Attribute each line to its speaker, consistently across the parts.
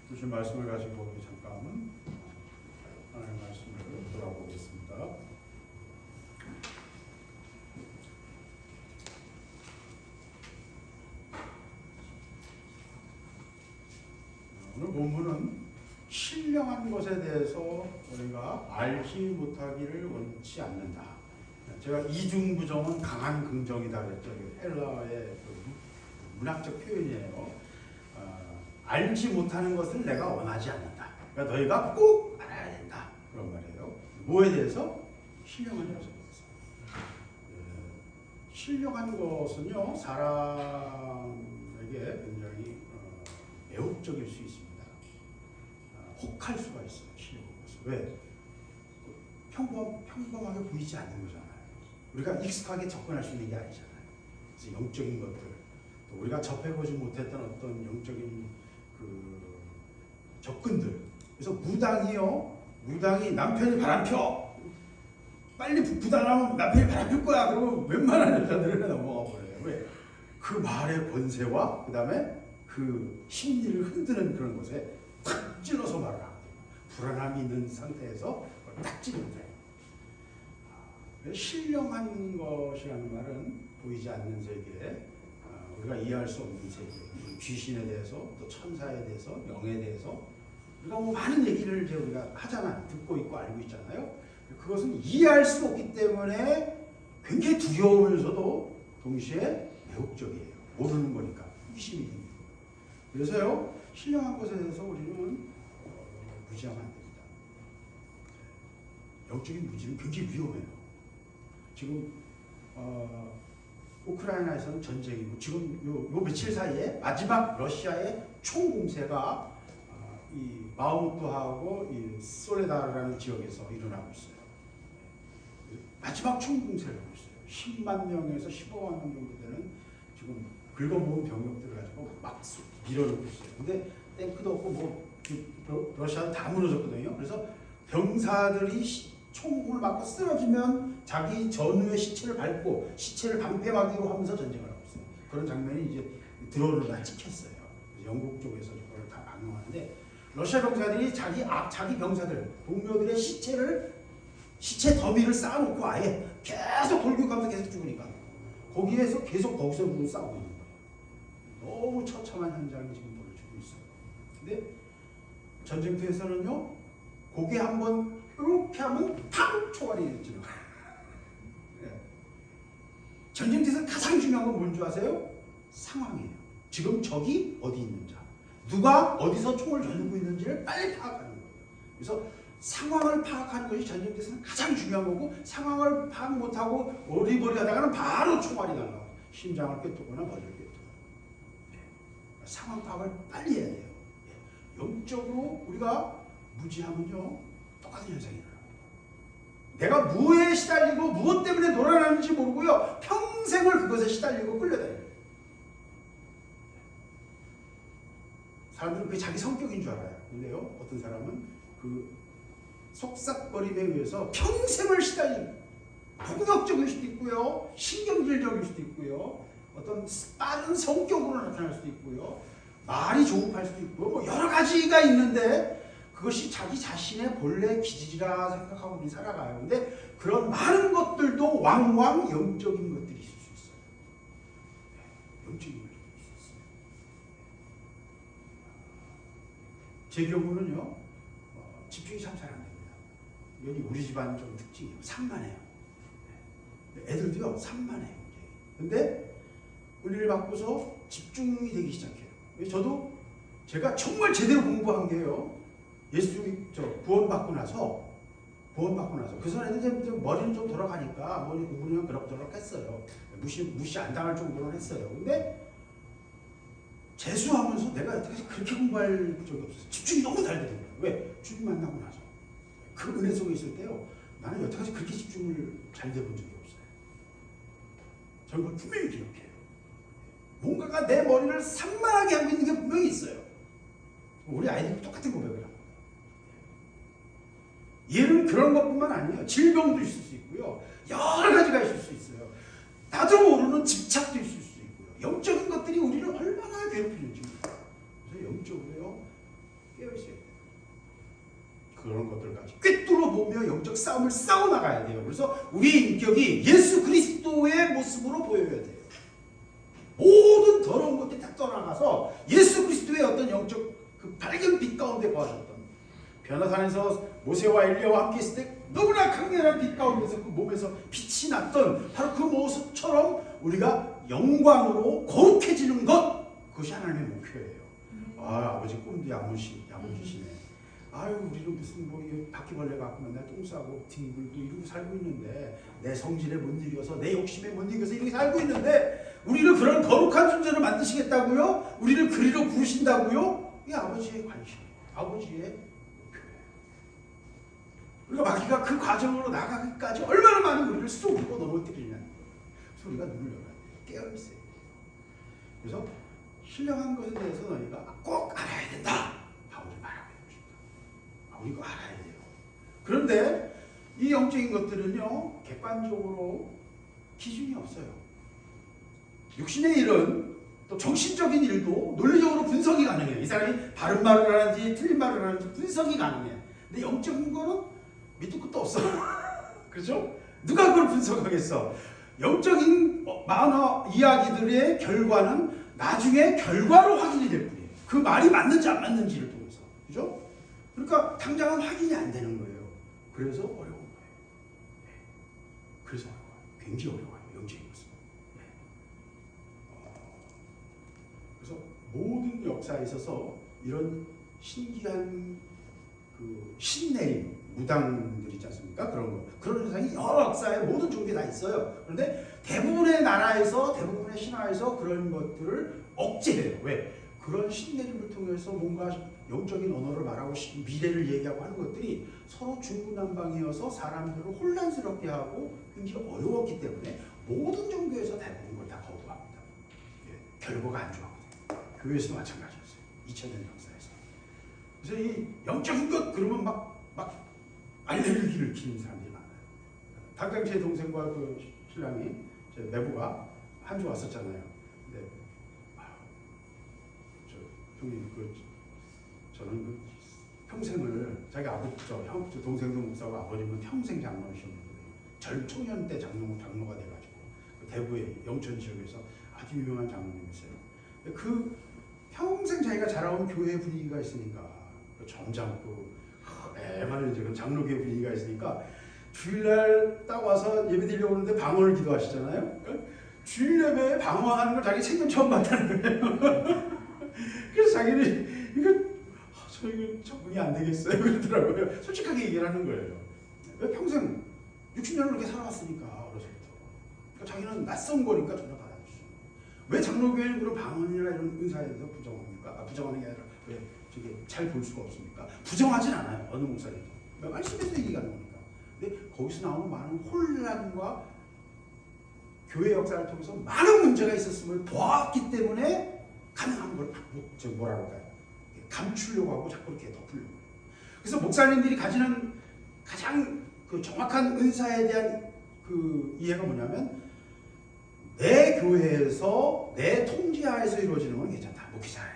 Speaker 1: 주신 말씀을 가지고 우리 잠깐 하나님의 말씀을 돌아보겠습니다. 오늘 본문은 신령한 것에 대해서 우리가 알지 못하기를 원치 않는다. 제가 이중부정은 강한 긍정이다 그랬죠. 헬라의 문학적 표현이에요. 알지 못하는 것을 내가 원하지 않는다. 그러니까 너희가 꼭 알아야 된다. 그런 말이에요. 뭐에 대해서? 신령한 것에 대해서. 신령한 것은요, 사람에게 굉장히 매혹적일 수 있습니다. 혹할 수가 있어요. 신령한 것은. 왜? 평범하게 보이지 않는 거잖아요. 우리가 익숙하게 접근할 수 있는 게 아니잖아요. 그래서 영적인 것들, 또 우리가 접해보지 못했던 어떤 영적인 접근들. 그래서 무당이 남편이 바람펴. 빨리 부당하면 남편이 바람필 거야. 그러면 웬만한 여자들은 넘어가 버려요. 왜? 그 말의 권세와 그 다음에 그 심리를 흔드는 그런 것에 탁 찔러서 말을 하거든요. 불안함이 있는 상태에서 딱 찌르면 돼요. 신령한 것이라는 말은 보이지 않는 세계, 우리가 이해할 수 없는 세계, 귀신에 대해서, 또 천사에 대해서, 영에 대해서 우리가 뭐 많은 얘기를 이제 우리가 하잖아요. 듣고 있고 알고 있잖아요. 그것은 이해할 수 없기 때문에 굉장히 두려우면서도 동시에 매혹적이에요. 모르는 거니까 호기심이 됩니다. 그래서요, 신령한 것에 대해서 우리는 무지하면 안 됩니다. 영적인 무지는 굉장히 위험해요. 지금 우크라이나에서는 전쟁이고, 지금 요 며칠 사이에 마지막 러시아의 총공세가 이 바흐무트하고 이 솔레다르라는 지역에서 일어나고 있어요. 마지막 총공세를 하고 있어요. 10만 명에서 15만 명 정도 되는 지금 긁어모은 병력들을 가지고 막 밀어넣고 있어요. 근데 탱크도 없고 뭐 러시아는 다 무너졌거든요. 그래서 병사들이 총을 맞고 쓰러지면 자기 전우의 시체를 밟고 시체를 방패막이로 하면서 전쟁을 하고 있어요. 그런 장면이 이제 드론으로 다 찍혔어요. 영국 쪽에서 그걸 다 방영하는데, 러시아 병사들이 자기 병사들, 동료들의 시체 더미를 쌓아놓고 아예 계속 돌격하면서 계속 죽으니까 거기서 싸우고 있는 거예요. 너무 처참한 현장이 지금 벌어지고 있어요. 근데 전쟁터에서는요, 고개 한번 이렇게 하면 팍 총알이 됐죠. 전쟁터에서 가장 중요한 건 뭔지 아세요? 상황이에요. 지금 적이 어디 있는지, 누가 어디서 총을 겨누고 있는지를 빨리 파악하는 거예요. 그래서 상황을 파악하는 것이 전쟁터에서는 가장 중요한 거고, 상황을 파악 못하고 어리버리 하다가는 바로 총알이 날라와요. 심장을 꿰뚫거나 머리를 꿰뚫거나. 상황 파악을 빨리 해야 돼요. 영적으로 우리가 무지하면요, 똑같은 현상이 일어납니다. 내가 무엇에 시달리고 무엇 때문에 놀아나는지 모르고요, 평생을 그것에 시달리고 끌려다녀요. 사람들은 그게 자기 성격인 줄 알아요. 근데요, 어떤 사람은 그 속삭거림에 의해서 평생을 시달리는, 폭력적일 수도 있고요, 신경질적일 수도 있고요, 어떤 빠른 성격으로 나타날 수도 있고요, 말이 조급할 수도 있고, 뭐 여러 가지가 있는데 그것이 자기 자신의 본래 기질이라 생각하고 우리 살아가요. 근데 그런 많은 것들도 왕왕 영적인 것들이 있을 수 있어요. 영적인 것들이 있을 수 있어요. 제 경우는요, 집중이 참 잘 안 됩니다. 여기 우리 집안 좀 특징이에요. 산만해요. 애들도요, 산만해요. 근데 은혜를 받고서 집중이 되기 시작해요. 저도 제가 정말 제대로 공부한 게요, 구원받고 나서 그 전에는 머리는 좀 돌아가니까 머리 공부는 그럭저럭 했어요. 무시 안 당할 정도로 했어요. 근데 재수하면서 내가 여태까지 그렇게 공부할 적이 없었어요. 집중이 너무 잘 되더라고요. 왜? 주님 만나고 나서 그 은혜 속에 있을 때요, 나는 여태까지 그렇게 집중을 잘 돼본 적이 없어요. 저는 그걸 분명히 기억해요. 뭔가가 내 머리를 산만하게 하고 있는 게 분명히 있어요. 우리 아이들도 똑같은 고백을 합니다. 얘는 그런 것뿐만 아니에요. 질병도 있을 수 있고요, 여러 가지가 있을 수 있어요. 나도 모르는 집착도 있을 수 있고요. 영적인 것들이 우리를 얼마나 괴롭히는지. 그래서 영적으로요, 그런 것들까지 꿰뚫어 보며 영적 싸움을 싸워 나가야 돼요. 그래서 우리의 인격이 예수 그리스도의 모습으로 보여야 돼요. 모든 더러운 것들이 다 떠나가서 예수 그리스도의 어떤 영적 그 밝은 빛 가운데 거하셨던, 변화산에서 모세와 엘리야와 함께 있을 때 너무나 강렬한 빛 가운데서 그 몸에서 빛이 났던 바로 그 모습처럼 우리가 영광으로 거룩해지는 것, 그것이 하나님의 목표예요. 아버지 꿈도 야무지시네. 아유, 우리는 무슨 뭐 바퀴벌레 갖고 맨날 똥 싸고 뒹굴고 이러고 살고 있는데, 내 성질에 못 이겨서 내 욕심에 못 이겨서 이렇게 살고 있는데 우리를 그런 거룩한 존재로 만드시겠다고요? 우리를 그리로 부르신다고요? 이게 아버지의 관심이에요. 아버지의 목표예요. 우리가 마귀가 그 과정으로 나가기까지 얼마나 많은 우리를 쏘고 넘어뜨리냐는 거예요. 그래서 우리가 눈을 열어야 돼요. 깨어있어요. 그래서 신령한 것에 대해서 너희가 꼭 알아야 된다. 바울이 말하고 있는 것입니다. 우리 이거 알아야 돼요. 그런데 이 영적인 것들은요, 객관적으로 기준이 없어요. 육신의 일은, 또 정신적인 일도 논리적으로 분석이 가능해요. 이 사람이 바른 말을 하는지 틀린 말을 하는지 분석이 가능해. 근데 영적인 거는 밑도 끝도 없어. 그렇죠? 누가 그걸 분석하겠어? 영적인 만화 이야기들의 결과는 나중에 결과로 확인이 될 뿐이에요. 그 말이 맞는지 안 맞는지를 통해서. 그죠? 그러니까 당장은 확인이 안 되는 거예요. 그래서 어려운 거예요. 그래서 어려워요. 굉장히 어려워요. 영적인 것은. 그래서 모든 역사에 있어서 이런 신기한 그 신내림, 무당들 있지 않습니까? 그런 거. 그런 현상이 여러 역사에 모든 종교에 다 있어요. 그런데 대부분의 나라에서, 대부분의 신화에서 그런 것들을 억제해요. 왜? 그런 신내림을 통해서 뭔가 영적인 언어를 말하고 미래를 얘기하고 하는 것들이 서로 중구난방이어서 사람들을 혼란스럽게 하고 굉장히 어려웠기 때문에 모든 종교에서 대부분 그걸 다 거부합니다. 결과가 안 좋아하거든요. 교회에서도 마찬가지였어요. 2000년 역사에서. 그래서 이 영적인 것 그러면 막 알레르기를 키는 사람들이 많아요. 당장 제 동생과 그 신랑이, 제 내부가 한 주 왔었잖아요. 근데 형님 저는 평생을 자기 아버지, 저 동생도 목사고 아버님은 평생 장로이셨는데 청년 때 장로가 돼가지고 그 대구의 영천 지역에서 아주 유명한 장로님이세요. 그 평생 자기가 자라온 교회 분위기가 있으니까 점잖고 애만은 이제 장로교회 분위기가 있으니까 주일날 딱 와서 예배 드리려고 오는데 방언을 기도하시잖아요. 주일 예배에 방언하는 걸 자기 생전 처음 봤다는 거예요. 그래서 자기는 저 이거 적응이 안 되겠어요 그러더라고요. 솔직하게 얘기를 하는 거예요. 왜 평생 60년을 그렇게 살아왔으니까 어려서부터. 그러니까 자기는 낯선 거니까 전혀 받아주죠. 왜 장로교회는 그런 방언이나 이런 은사에 대해서 부정합니까? 부정하는 게 아니라 왜 저게 잘 볼 수가 없습니까? 부정하진 않아요. 어느 목사님도. 말씀에서 얘기가 나오니까. 근데 거기서 나오는 많은 혼란과 교회 역사를 통해서 많은 문제가 있었음을 보았기 때문에 가능한 걸 뭐라 그럴까요? 감추려고 하고 자꾸 이렇게 덮으려고 해요. 그래서 목사님들이 가지는 가장 그 정확한 은사에 대한 그 이해가 뭐냐면, 내 교회에서 내 통제하에서 이루어지는 건 괜찮다. 목회자해.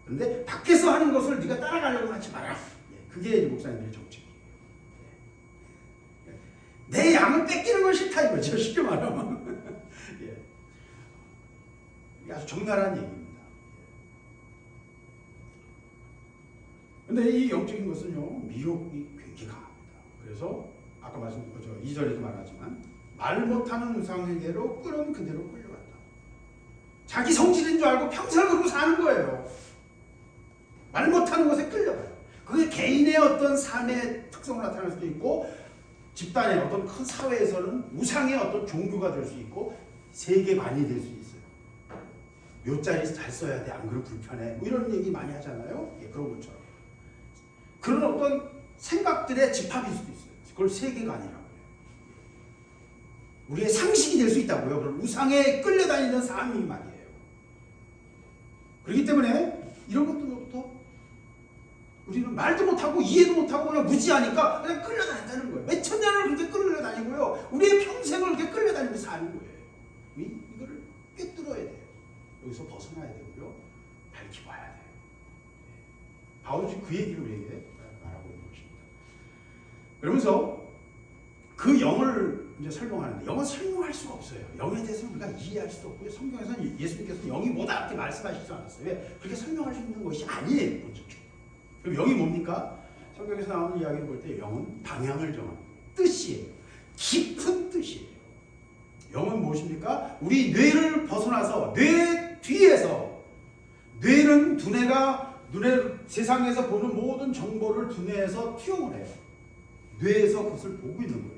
Speaker 1: 그런데 밖에서 하는 것을 네가 따라가려고 하지 마라. 그게 목사님들의 정책이에요. 내 양을 뺏기는 건 싫다 이거죠. 쉽게 말하면. 이게 아주 적나라한 얘기입니다. 근데 이 영적인 것은요, 미혹이 굉장히 강합니다. 그래서 아까 말씀, 2절에도 말하지만 말 못하는 우상에게로 끌은 그대로 끌려갔다. 자기 성질인 줄 알고 평생을 그러고 사는 거예요. 말 못하는 것에 끌려가요. 그게 개인의 어떤 삶의 특성을 나타낼 수도 있고, 집단의 어떤 큰 사회에서는 우상의 어떤 종교가 될 수 있고, 세계관이 될 수 있어요. 묘자리 잘 써야 돼, 안 그러면 불편해, 뭐 이런 얘기 많이 하잖아요. 그런 것처럼 그런 어떤 생각들의 집합일 수도 있어요. 그걸 세계관이라고 해요. 우리의 상식이 될 수 있다고요. 그런 우상에 끌려다니는 삶이 말이에요. 그렇기 때문에 이런 것들로부터 우리는 말도 못하고 이해도 못하고 그냥 무지하니까 그냥 끌려다닌다는 거예요. 몇천 년을 그렇게 끌려다니고요. 우리의 평생을 그렇게 끌려다니고 사는 거예요. 이거를 꿰뚫어야 돼요. 여기서 벗어나야 되고요. 밝히 봐야 돼요. 바울이 그 얘기를 우리에게 말하고 있는 것입니다. 그러면서 그 영을 이제 설명하는데 영은 설명할 수가 없어요. 영에 대해서 우리가 이해할 수도 없고요. 성경에서는 예수님께서 영이 뭐다 이렇게 말씀하시지 않았어요. 왜? 그렇게 설명할 수 있는 것이 아니에요. 그럼 영이 뭡니까? 성경에서 나오는 이야기를 볼 때 영은 방향을 정하는 뜻이에요. 깊은 뜻이에요. 영은 무엇입니까? 우리 뇌를 벗어나서 뇌 뒤에서, 뇌는 두뇌가 세상에서 보는 모든 정보를 두뇌에서 투영을 해요. 뇌에서 그것을 보고 있는 거예요.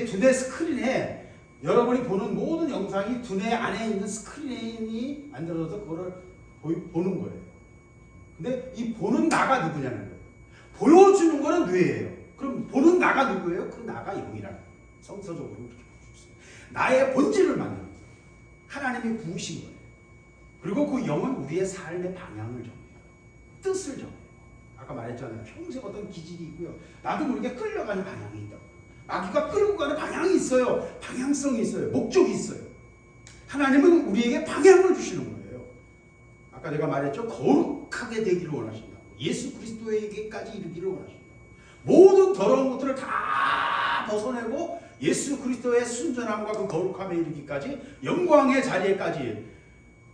Speaker 1: 두뇌 스크린에 여러분이 보는 모든 영상이 두뇌 안에 있는 스크린이 만들어져서 그거를 보는 거예요. 근데 이 보는 나가 누구냐는 거예요. 보여주는 거는 뇌예요. 그럼 보는 나가 누구예요? 그 나가 영이라는 거예요. 성서적으로 그렇게 보여주셨어요. 나의 본질을 만드는 거예요. 하나님이 부으신 거예요. 그리고 그 영은 우리의 삶의 방향을 정해요. 뜻을 정해요. 아까 말했잖아요. 평생 어떤 기질이 있고요. 나도 모르게 끌려가는 방향이 있다고. 마귀가 끌고 가는 방향이 있어요. 방향성이 있어요. 목적이 있어요. 하나님은 우리에게 방향을 주시는 거예요. 아까 내가 말했죠. 거룩하게 되기를 원하신다고. 예수 그리스도에게까지 이르기를 원하신다고. 모든 더러운 것들을 다 벗어내고 예수 그리스도의 순전함과 그 거룩함에 이르기까지, 영광의 자리에까지,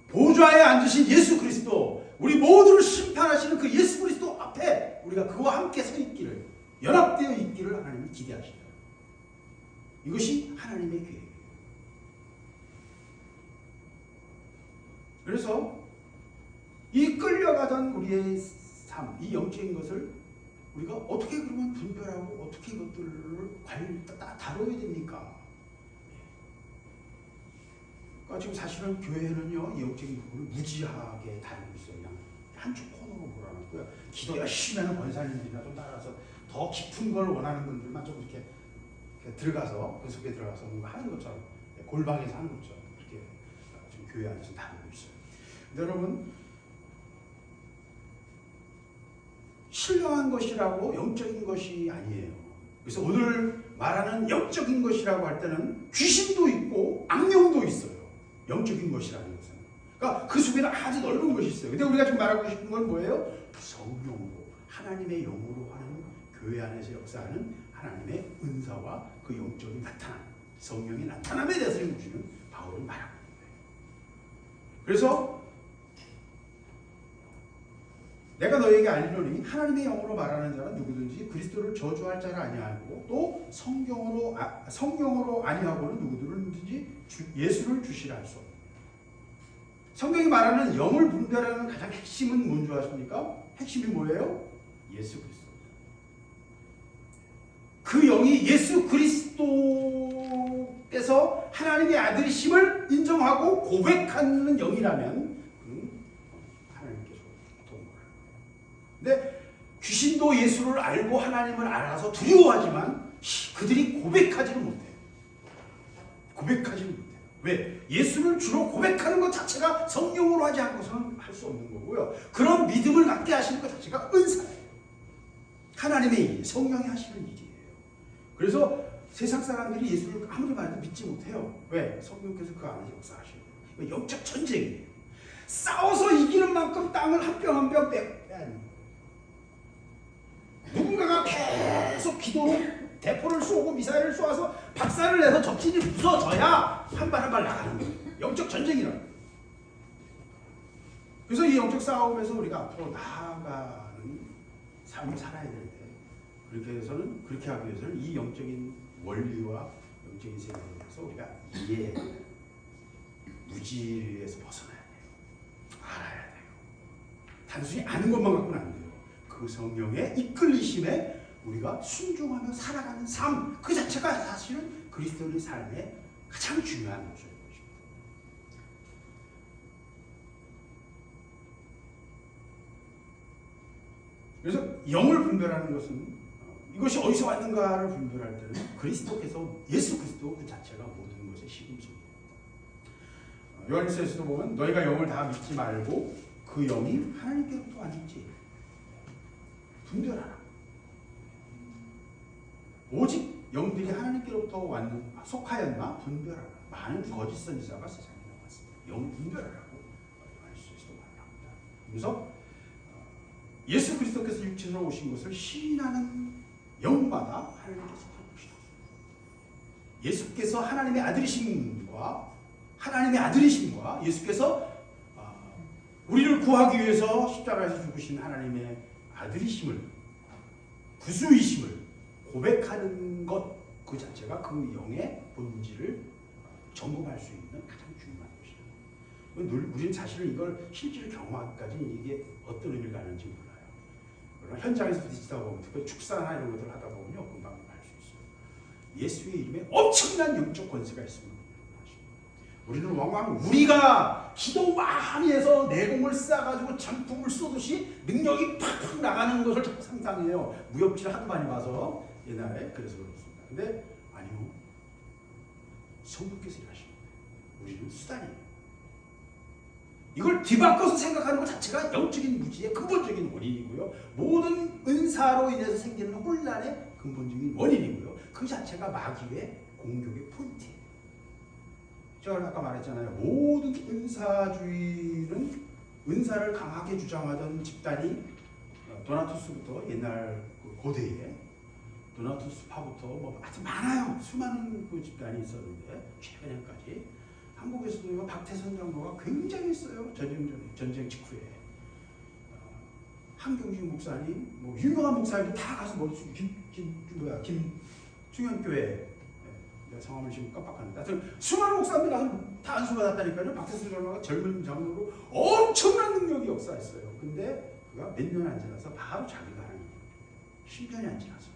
Speaker 1: 보좌에 앉으신 예수 그리스도, 우리 모두를 심판하시는 그 예수 그리스도 앞에 우리가 그와 함께 서 있기를, 연합되어 있기를 하나님이 기대하신다. 이것이 하나님의 계획이에요. 그래서 이 끌려가던 우리의 삶, 이 영적인 것을 우리가 어떻게 그러면 분별하고 어떻게 이것들을 다뤄야 됩니까? 그러니까 지금 사실은 교회는요, 이 영적인 부분을 무지하게 다루고 있어요. 그냥 한쪽 코너로 몰아놨고요. 기도 열심히 하는 권사님들이나 좀 따라서 더 깊은 걸 원하는 분들만 좀 이렇게 들어가서, 그 속에 들어가서 뭔가 하는 것처럼, 골방에서 하는 것처럼 그렇게 지금 교회 안에서 다루고 있어요. 근데 여러분, 신령한 것이라고 영적인 것이 아니에요. 그래서 오늘 말하는 영적인 것이라고 할 때는 귀신도 있고 악령도 있어요. 영적인 것이라는 것은. 그러니까 그 속에는 아주 넓은 것이 있어요. 근데 우리가 지금 말하고 싶은 건 뭐예요? 성령으로, 하나님의 영으로 하는, 교회 안에서 역사하는 하나님의 은사와 그 영적인 나타남, 성령의 나타남에 대해서 우리는 바울은 말하고 있는 거예요. 그래서 내가 너에게 알리노니 하나님의 영으로 말하는 자는 누구든지 그리스도를 저주할 자가 아니하고 또 성령으로 아니하고는 누구든지 예수를 주시라 할 수 없다. 성경이 말하는 영을 분별하는 가장 핵심은 뭔지 아십니까? 핵심이 뭐예요? 예수 그리스도. 그 영이 예수 그리스도께서 하나님의 아들이심을 인정하고 고백하는 영이라면 근데 귀신도 예수를 알고 하나님을 알아서 두려워하지만 그들이 고백하지는 못해요. 고백하지는 못해요. 왜? 예수를 주로 고백하는 것 자체가 성령으로 하지 않고서는 할 수 없는 거고요. 그런 믿음을 갖게 하시는 것 자체가 은사예요. 하나님의 일, 성령이 하시는 일이에요. 그래서 세상 사람들이 예수를 아무리 말해도 믿지 못해요. 왜? 성령께서 그 안에 역사하시는 거예요. 영적 전쟁이에요. 싸워서 이기는 만큼 땅을 한 뼘 한 뼘 빼야 합니다. 누군가가 계속 기도로 대포를 쏘고 미사일을 쏘아서 박살을 내서 적진이 부서져야 한 발 한 발 나가는 거예요. 영적 전쟁이라는 거예요. 그래서 이 영적 싸움에서 우리가 앞으로 나아가는 삶을 살아야 되는데, 그렇게 하기 위해서는 이 영적인 원리와 영적인 세계에 대해서 우리가 이해해야 돼요. 무지에서 벗어나야 돼요. 알아야 돼요. 단순히 아는 것만 갖고는 안 돼요. 그 성령의 이끌리심에 우리가 순종하며 살아가는 삶, 그 자체가 사실은 그리스도인의 삶의 가장 중요한 요소인 것입니다. 그래서 영을 분별하는 것은 이것이 어디서 왔는가를 분별할 때는 그리스도께서, 예수 그리스도 그 자체가 모든 것의 시금석입니다. 요한일서에서도 보면 너희가 영을 다 믿지 말고 그 영이 하나님께로부터 왔는지 분별하라. 오직 영들이 하나님께로부터 속하였나 분별하라. 많은 거짓 선지자가 세상에 나왔습니다. 영 분별하라고 요한일서에서도 말합니다. 그래서 예수 그리스도께서 육체로 오신 것을 시인하는 영마다 하나님께서 하는 것이다. 예수께서 하나님의 아들이심과 예수께서 우리를 구하기 위해서 십자가에서 죽으신 하나님의 아들이심을, 구주이심을 고백하는 것 그 자체가 그 영의 본질을 점검할 수 있는 가장 중요한 것이다. 우리는 사실은 이걸 실제로 경험하기까지 이게 어떤 의미가 가는지 몰라요. 그러나 현장에서 부딪히다 보면, 특히 축사나 이런 것들을 하다 보면요, 금방 알 수 있어요. 예수의 이름에 엄청난 영적 권세가 있습니다. 우리는 왕왕 우리가 기도 많이 해서 내공을 쌓아가지고 전풍을 쏘듯이 능력이 팍팍 나가는 것을 자꾸 상상해요. 무협지를 하도 많이 봐서 옛날에. 그래서 그렇습니다. 근데 아니요, 성부께서 일하시는 거예요. 우리는 수단이에요. 이걸 뒤바꿔서 생각하는 것 자체가 영적인 무지의 근본적인 원인이고요, 모든 은사로 인해서 생기는 혼란의 근본적인 원인이고요, 그 자체가 마귀의 공격의 포인트예요. 제가 아까 말했잖아요. 모든 은사주의는, 은사를 강하게 주장하던 집단이 도나투스부터 옛날 고대에 도나투스파부터 뭐 아주 많아요. 수많은 그 집단이 있었는데 최근에까지 한국에서도 박태선 장로가 굉장히 있어요. 전쟁 직후에 한경식 목사님, 뭐 유명한 목사님들 다 가서 뭐 김충현교회, 내가 성함을 지금 깜빡하는데, 하여튼 수많은 목사님들 가서 다 안수받았다니까요. 박태선 장로가 젊은 장로로 엄청난 능력이 역사했어요. 근데 그가 몇 년 안 지나서 바로 자기가 하는 거예요. 10년이 안 지나서.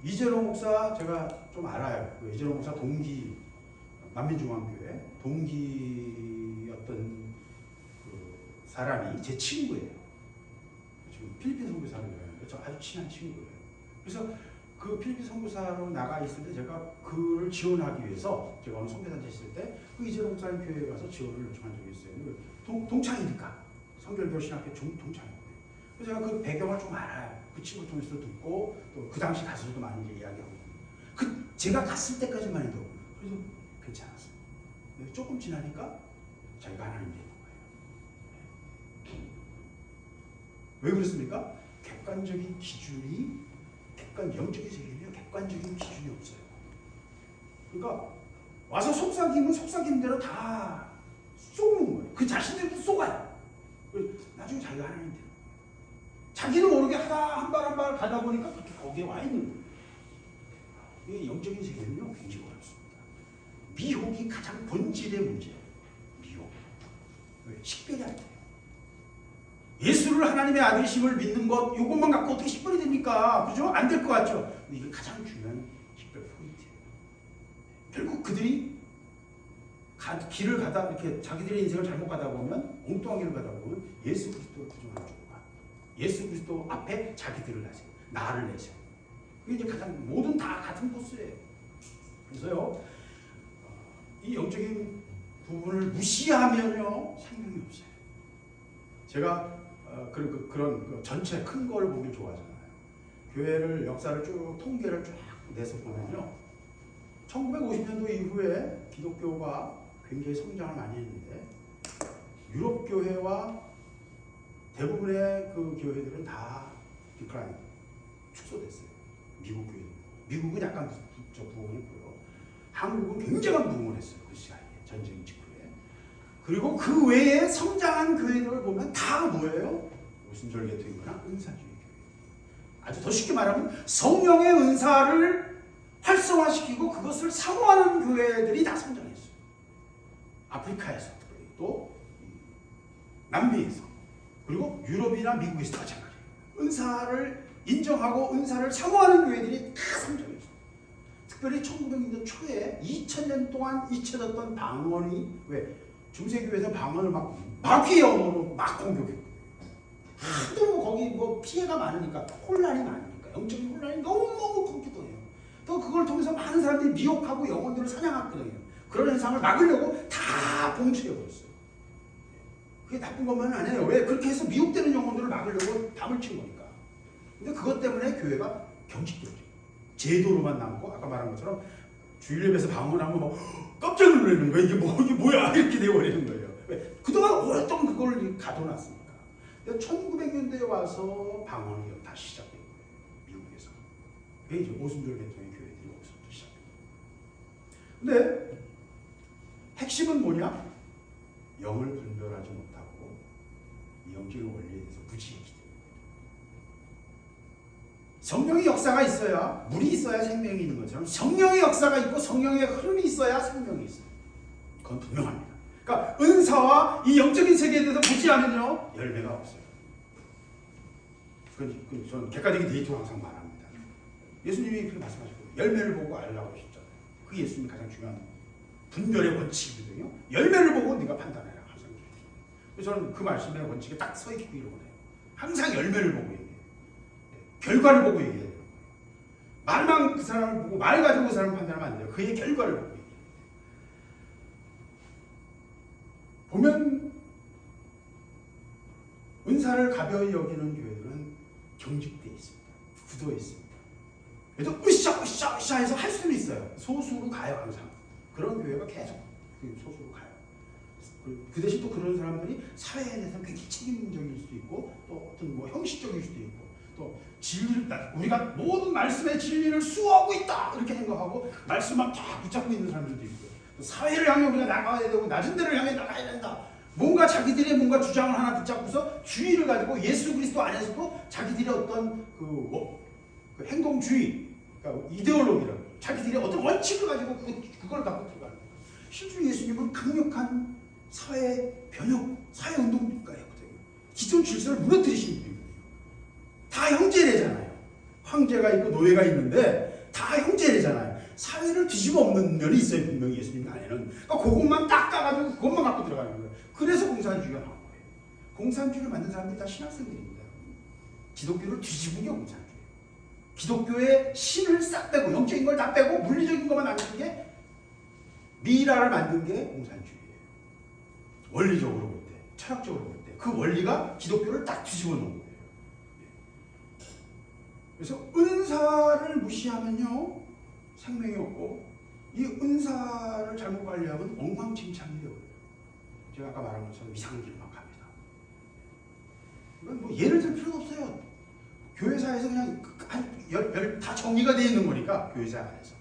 Speaker 1: 이재로 목사 제가 좀 알아요. 그 이재로 목사 동기, 만민중앙교회 동기였던 그 사람이 제 친구예요. 지금 필리핀 선교사로 가는데 저 아주 친한 친구예요. 그래서 그 필리핀 선교사로 나가 있을 때 제가 그를 지원하기 위해서 제가 어느 선교단체 있을 때 그 이재로 목사님 교회에 가서 지원을 요청한 적이 있어요. 동창이니까 성결교 신학교 동창이거든요. 그래서 제가 그 배경을 좀 알아요. 그 친구 통해서 듣고 또 그 당시 가서도 많이 이야기하고, 제가 갔을 때까지만 해도 그래서 괜찮았어요. 근데 조금 지나니까 자기가 하나님 되는 거예요. 왜 그렇습니까? 객관적인 기준이, 영적인 세계에요. 객관적인 기준이 없어요. 그러니까 와서 속삭이면 속삭임대로 다 쏘는 거예요. 그 자신들도 쏘가요. 나중에 자기가 하나님 되는 거예요. 자기도 모르게 하다 한 발 한 발 가다 보니까 그렇게 거기에 와 있는 거예요. 이 영적인 세계는요, 굉장히 어렵습니다. 미혹이 가장 본질의 문제예요. 미혹. 왜? 식별이 안 돼요. 예수를 하나님의 아들이심을 믿는 것, 이것만 갖고 어떻게 식별이 됩니까? 그죠? 안 될 것 같죠? 근데 이게 가장 중요한 식별 포인트예요. 결국 그들이 길을 가다, 이렇게 자기들의 인생을 잘못 가다 보면, 엉뚱한 길을 가다 보면 예수 그리스도를 부정하는 쪽으로 가. 예수 그리스도 앞에 자기들을 내세요. 나를 내세요. 그게 이제 가장, 모든 다 같은 코스예요. 그래서요, 이 영적인 부분을 무시하면요, 생명이 없어요. 제가 그런 전체 큰 걸 보길 좋아하잖아요. 교회를, 역사를 쭉 통계를 쭉 내서 보면요, 1950년도 이후에 기독교가 굉장히 성장을 많이 했는데, 유럽 교회와 대부분의 그 교회들은 다 디클라인, 축소됐어요. 미국 교회, 미국은 약간 부흥했고요. 한국은 굉장한 부흥을 했어요. 그 시기에, 전쟁 직후에. 그리고 그 외에 성장한 교회들을 보면 다 뭐예요? 오순절계통이거나 은사주의 교회. 아주 더 쉽게 말하면 성령의 은사를 활성화시키고 그것을 사모하는 교회들이 다 성장했어요. 아프리카에서, 또 남미에서, 그리고 유럽이나 미국에서 마찬가지예요. 은사를 인정하고 은사를 사모하는 교회들이 다 성장했어요. 특별히 1900년대 초에 2000년 동안 잊혀졌던 방언이, 왜? 중세교회에서 방언을 막 마귀의 언어로 막 공격했거든요. 하도 거기 뭐 피해가 많으니까, 혼란이 많으니까, 영적인 혼란이 너무너무 컸기도 해요. 또 그걸 통해서 많은 사람들이 미혹하고 영혼들을 사냥했거든요. 그런 현상을 막으려고 다 봉쇄해버렸어요. 그게 나쁜 것만은 아니에요. 왜? 그렇게 해서 미혹되는 영혼들을 막으려고 담을 친 거니까. 근데 그것 때문에 교회가 경직되죠. 제도로만 남고, 아까 말한 것처럼 주일예배에서 방언하면 막 깜짝 놀라는 거예요. 이게 뭐야? 이렇게 되어버리는 거예요. 왜? 그동안 오랫동안 그걸 가둬놨으니까. 1900년대에 와서 방언이 다시 시작된 거예요. 미국에서. 그게 이제 오순절 계통의 교회들이 여기서부터 시작합니다. 근데 핵심은 뭐냐? 영을 분별하지 못하고 이 영적인 원리에 대해서 무지했기 때문에. 성령의 역사가 있어야, 물이 있어야 생명이 있는 것처럼 성령의 역사가 있고 성령의 흐름이 있어야 생명이 있어요. 그건 분명합니다. 그러니까 은사와 이 영적인 세계에 대해서 보지 않으면요 열매가 없어요. 그건 저는 객관적인 데이터로 항상 말합니다. 예수님이 그렇게 말씀하셨거든요. 열매를 보고 알라고 하셨잖아요. 그게 예수님이 가장 중요한 분별의 원칙이거든요. 열매를 보고 네가 판단해라. 항상. 그래서 저는 그 말씀의 원칙에 딱 서 있기를 원해요. 항상 열매를 보고 얘기해요. 결과를 보고 얘기해요. 말만 그 사람을 보고 말 가지고 그 사람을 판단하면 안 돼요. 그의 결과를 보고 얘기해요. 보면 은사를 가벼이 여기는 교회들은 경직되어 있습니다. 굳어 있습니다. 그래도 으쌰 해서 할 수는 있어요. 소수로 가요 항상. 그런 교회가 계속 소수로 가요. 그 대신 또 그런 사람들이 사회에 대해서 굉장히 책임적일 수도 있고 또 어떤 뭐 형식적일 수도 있고 또 진리를 우리가 모든 말씀의 진리를 수호하고 있다 이렇게 생각하고 말씀만 쫙 붙잡고 있는 사람들도 있고요. 또 사회를 향해 우리가 나가야 되고 낮은 데를 향해 나가야 된다. 뭔가 자기들의 뭔가 주장을 하나 붙잡고서 주의를 가지고 예수 그리스도 안에서도 자기들의 어떤 그 행동주의, 그러니까 이데올로기라고 자기들의 어떤 원칙을 가지고 그걸 갖고 들어가는 거예요. 실제로 예수님은 강력한 사회 변혁, 사회 운동가였거든요. 기존 질서를 무너뜨리신 분이거든요. 다 형제래잖아요. 황제가 있고 노예가 있는데 다 형제래잖아요. 사회를 뒤집어 엎는 면이 있어요. 분명히 예수님 안에는. 그러니까 그것만 딱 따가지고 그것만 갖고 들어가는 거예요. 그래서 공산주의가 나온 거예요. 공산주의를 만든 사람들이 다 신학생들입니다. 기독교를 뒤집은 게 공산주의예요. 기독교의 신을 싹 빼고 영적인 걸 다 빼고 물리적인 것만 남긴 게 미라를 만든 게 공산주의예요. 원리적으로 볼 때, 철학적으로 볼 때 그 원리가 기독교를 딱 뒤집어 놓은 거예요. 그래서 은사를 무시하면요 생명이 없고 이 은사를 잘못 관리하면 엉망진창이 되어요. 제가 아까 말한 것처럼 이상한 길만 갑니다. 이건 뭐 예를 들 필요도 없어요. 교회사에서 그냥 다 정리가 되어 있는 거니까 교회사 안에서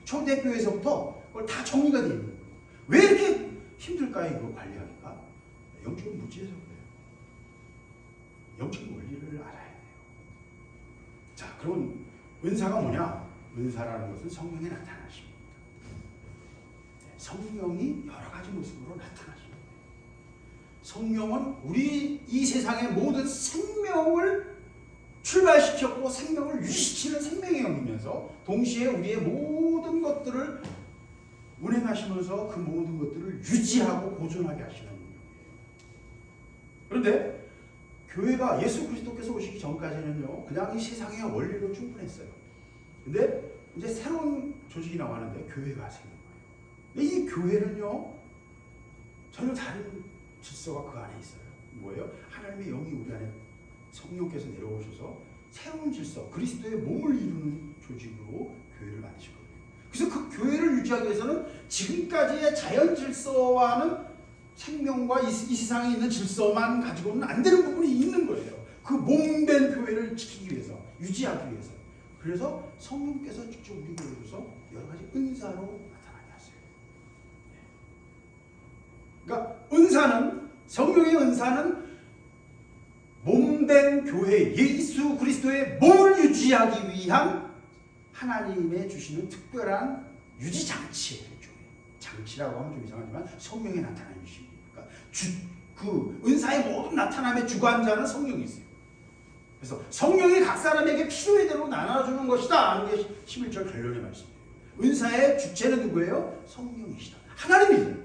Speaker 1: 초대교회에서부터 그걸 다 정리가 되어 있는 거예요. 왜 이렇게 힘들까요? 이거 관리하기가 영적인 무지에서 그래요. 영적인 원리를 알아야 돼요. 자, 그럼 은사가 뭐냐? 은사라는 것은 성령의 나타나심입니다. 성령이 여러 가지 모습으로 나타나십니다. 성령은 우리 이 세상의 모든 생명을 출발시켰고 생명을 유지시키는 생명의 영이면서 동시에 우리의 모든 것들을 운행하시면서 그 모든 것들을 유지하고 보존하게 하시는 영이에요. 그런데 교회가 예수 그리스도께서 오시기 전까지는요 그냥 이 세상의 원리로 충분했어요. 근데 이제 새로운 조직이 나왔는데 교회가 생긴 거예요. 근데 이 교회는요 전혀 다른 질서가 그 안에 있어요. 뭐예요? 하나님의 영이 우리 안에 성령께서 내려오셔서 새로운 질서, 그리스도의 몸을 이루는 조직으로 교회를 만드셨거든요. 그래서 그 교회를 유지하기 위해서는 지금까지의 자연 질서와는 생명과 이 세상에 있는 질서만 가지고는 안 되는 부분이 있는 거예요. 그 몸된 교회를 지키기 위해서, 유지하기 위해서. 그래서 성령께서 직접 우리 교회로서 여러 가지 은사로 나타나게 하세요. 그러니까 은사는, 성령의 은사는 몸된 교회, 예수 그리스도의 몸을 유지하기 위한 하나님의 주시는 특별한 유지장치예요. 장치라고 하면 좀 이상하지만 성령의 나타남이시니까 그 은사의 모든 나타남의 주관자는 성령이 있어요. 그래서 성령이 각 사람에게 필요의 대로 나눠주는 것이다 하는 게 11절 결론의 말씀이에요. 은사의 주체는 누구예요? 성령이시다. 하나님이세요.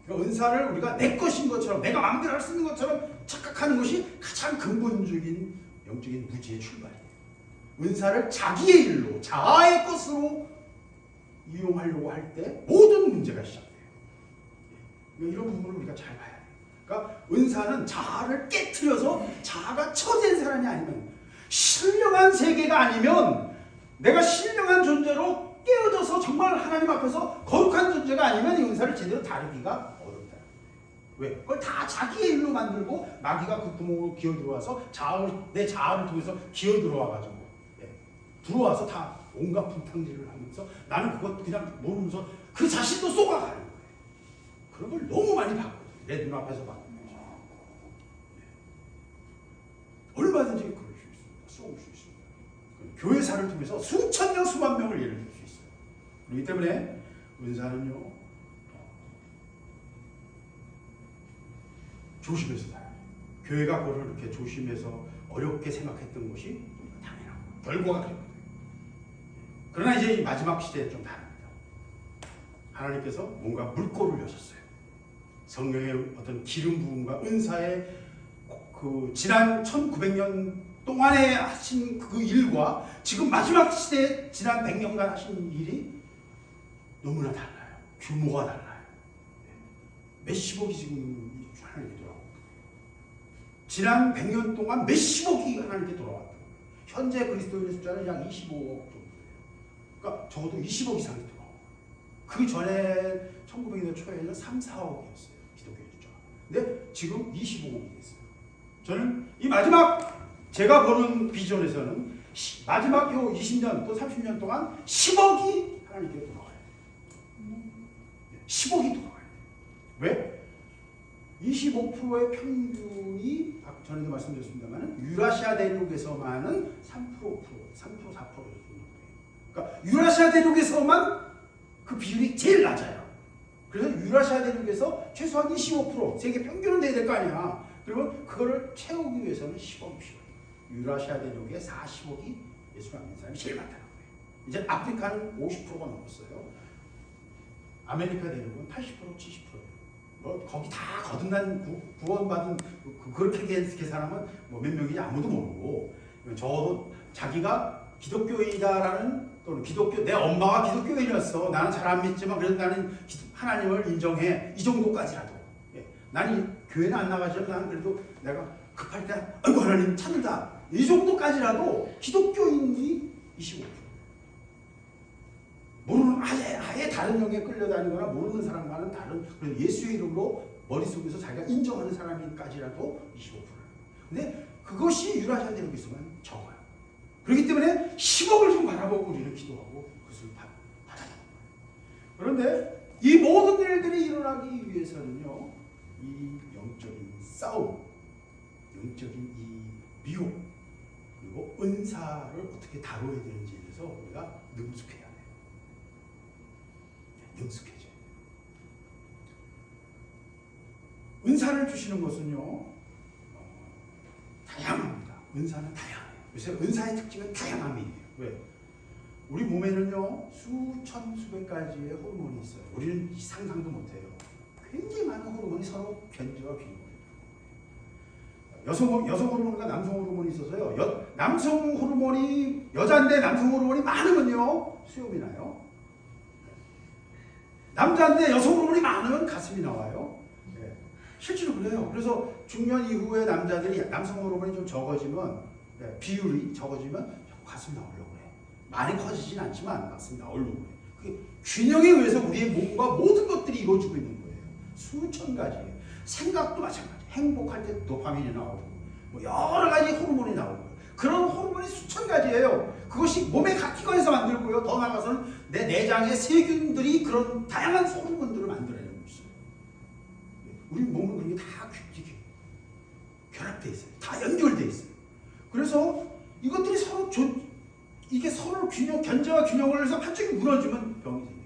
Speaker 1: 그러니까 은사를 우리가 내 것인 것처럼 내가 마음대로 할 수 있는 것처럼 착각하는 것이 가장 근본적인 영적인 무지의 출발이에요. 은사를 자기의 일로 자아의 것으로 이용하려고 할 때 모든 문제가 시작돼요. 이런 부분을 우리가 잘 봐야 돼요. 그러니까 은사는 자아를 깨트려서 자아가 처된 사람이 아니면 신령한 세계가 아니면 내가 신령한 존재로 깨어져서 정말 하나님 앞에서 거룩한 존재가 아니면 이 은사를 제대로 다루기가 어렵다. 왜? 그걸 다 자기의 일로 만들고 마귀가 그 구멍으로 기어 들어와서 내 자아를 통해서 기어 들어와가지고 들어와서 다 온갖 분탕질을 하면서 나는 그것 그냥 모르면서 그 자신도 쏘아가는 거예요. 그런 걸 너무 많이 봤거든요. 내 눈앞에서 봤거든요. 얼마든지 그럴 수 있습니다. 쏘올 수 있습니다. 교회사를 통해서 수천 명, 수만 명을 예를 들 수 있어요. 그렇기 때문에 은사는요, 조심해서 살아야 돼요. 교회가 그걸 이렇게 조심해서 어렵게 생각했던 것이 당연하고 결과가 그랬거든요. 그러나 이제 이 마지막 시대에 좀 다릅니다. 하나님께서 뭔가 물꼬를 여셨어요. 성령의 어떤 기름 부음과 은사의 그 지난 1900년 동안에 하신 그 일과 지금 마지막 시대에 지난 100년간 하신 일이 너무나 달라요. 규모가 달라요. 몇십억이 지금 하나님께 돌아오고 지난 100년 동안 몇십억이 하나님께 돌아왔다. 현재 그리스도인의 숫자는 약 25억 정도예요. 그러니까 적어도 20억 이상이 돌아오고 그 전에 1900년대 초에는 3, 4억이었어요. 기독교의 숫자가. 근데 지금 25억이 됐어요. 저는 이 마지막 제가 보는 비전에서는 마지막 요 20년 또 30년 동안 10억이 하나님께 돌아가요. 10억이 돌아가요. 왜? 25%의 평균이 전에도 말씀드렸습니다만 유라시아 대륙에서만은 3%, 4% 정도. 그러니까 유라시아 대륙에서만 그 비율이 제일 낮아요. 그래서 유라시아 대륙에서 최소한 25% 세계 평균은 돼야 될 거 아니야. 그러면 그거를 채우기 위해서는 10억이 필요해요. 유라시아 대륙에 40억이 예수를 믿는 사람이 제일 많다는 거예요. 이제 아프리카는 50%가 넘었어요. 아메리카 대륙은 80%, 70%예요. 뭐 거기 다 거듭난 구원받은 그렇게 계산하면 뭐 몇 명인지 아무도 모르고 저도 자기가 기독교인이다라는 또는 기독교 내 엄마가 기독교인이었어. 나는 잘 안 믿지만 그래도 나는 하나님을 인정해. 이 정도까지라도. 예. 나는 교회는 안 나가지만 나는 그래도 내가 급할 때 아이고 하나님 찾는다. 이 정도까지라도 기독교인이 25%. 모르는 아예 다른 영에 끌려다니거나 모르는 사람과는 다른 그런 예수의 이름으로 머릿속에서 자기가 인정하는 사람까지라도 25%. 근데 그것이 유라시아 대륙에 있으면 적어요. 그렇기 때문에 10억을 좀 바라보고 우리는 기도하고 그것을 바라는 거예요. 그런데 이 모든 일들이 일어나기 위해서는요, 이 영적인 싸움, 영적인 이 미혹, 그리고 은사를 어떻게 다뤄야 되는지에 대해서 우리가 능숙해야 돼요. 능숙해져야 돼요. 은사를 주시는 것은요, 다양합니다. 은사는 다양해요. 요새 은사의 특징은 다양함이에요. 왜? 우리 몸에는요, 수천, 수백 가지의 호르몬이 있어요. 우리는 상상도 못해요. 굉장히 많은 호르몬이 서로 견제와 균형을 해요. 여성 호르몬과 남성 호르몬이 있어서요. 남성 호르몬이 여자인데 남성 호르몬이 많으면요, 수염이 나요. 남자인데 여성 호르몬이 많으면 가슴이 나와요. 네. 실제로 그래요. 그래서 중년 이후에 남자들이 남성 호르몬이 좀 적어지면, 네, 비율이 적어지면 가슴이 나오려고 해. 많이 커지진 않지만 가슴이 나오려고 해. 그게 균형에 의해서 우리의 몸과 모든 것들이 이루어지고 있는 거예요. 수천 가지예요. 생각도 마찬가지. 행복할 때 도파민이 나오고, 뭐 여러 가지 호르몬이 나오고, 그런 호르몬이 수천 가지예요. 그것이 몸의 기관에서 만들고요. 더 나아가서는 내 내장의 세균들이 그런 다양한 호르몬들을 만들어내고 있어요. 우리 몸은 그런 게 다 결합되어 있어요. 다 연결되어 있어요. 그래서 이것들이 서로 이게 서로 견제와 균형을 해서 한쪽이 무너지면 병이 생겨요.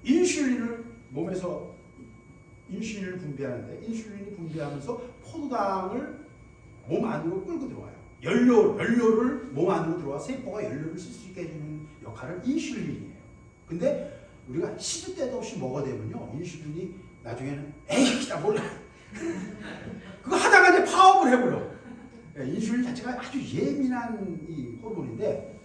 Speaker 1: 인슐린을 몸에서 인슐린을 분비하는데 인슐린이 분비하면서 포도당을 몸 안으로 끌고 들어와요. 연료를 몸 안으로 들어와 세포가 연료를 쓸 수 있게 해주는 역할을 인슐린이에요. 근데 우리가 시도 때도 없이 먹어대면요, 인슐린이 나중에는 에이 나 몰라 그거 하다가 이제 파업을 해버려. 인슐린 자체가 아주 예민한 이 호르몬인데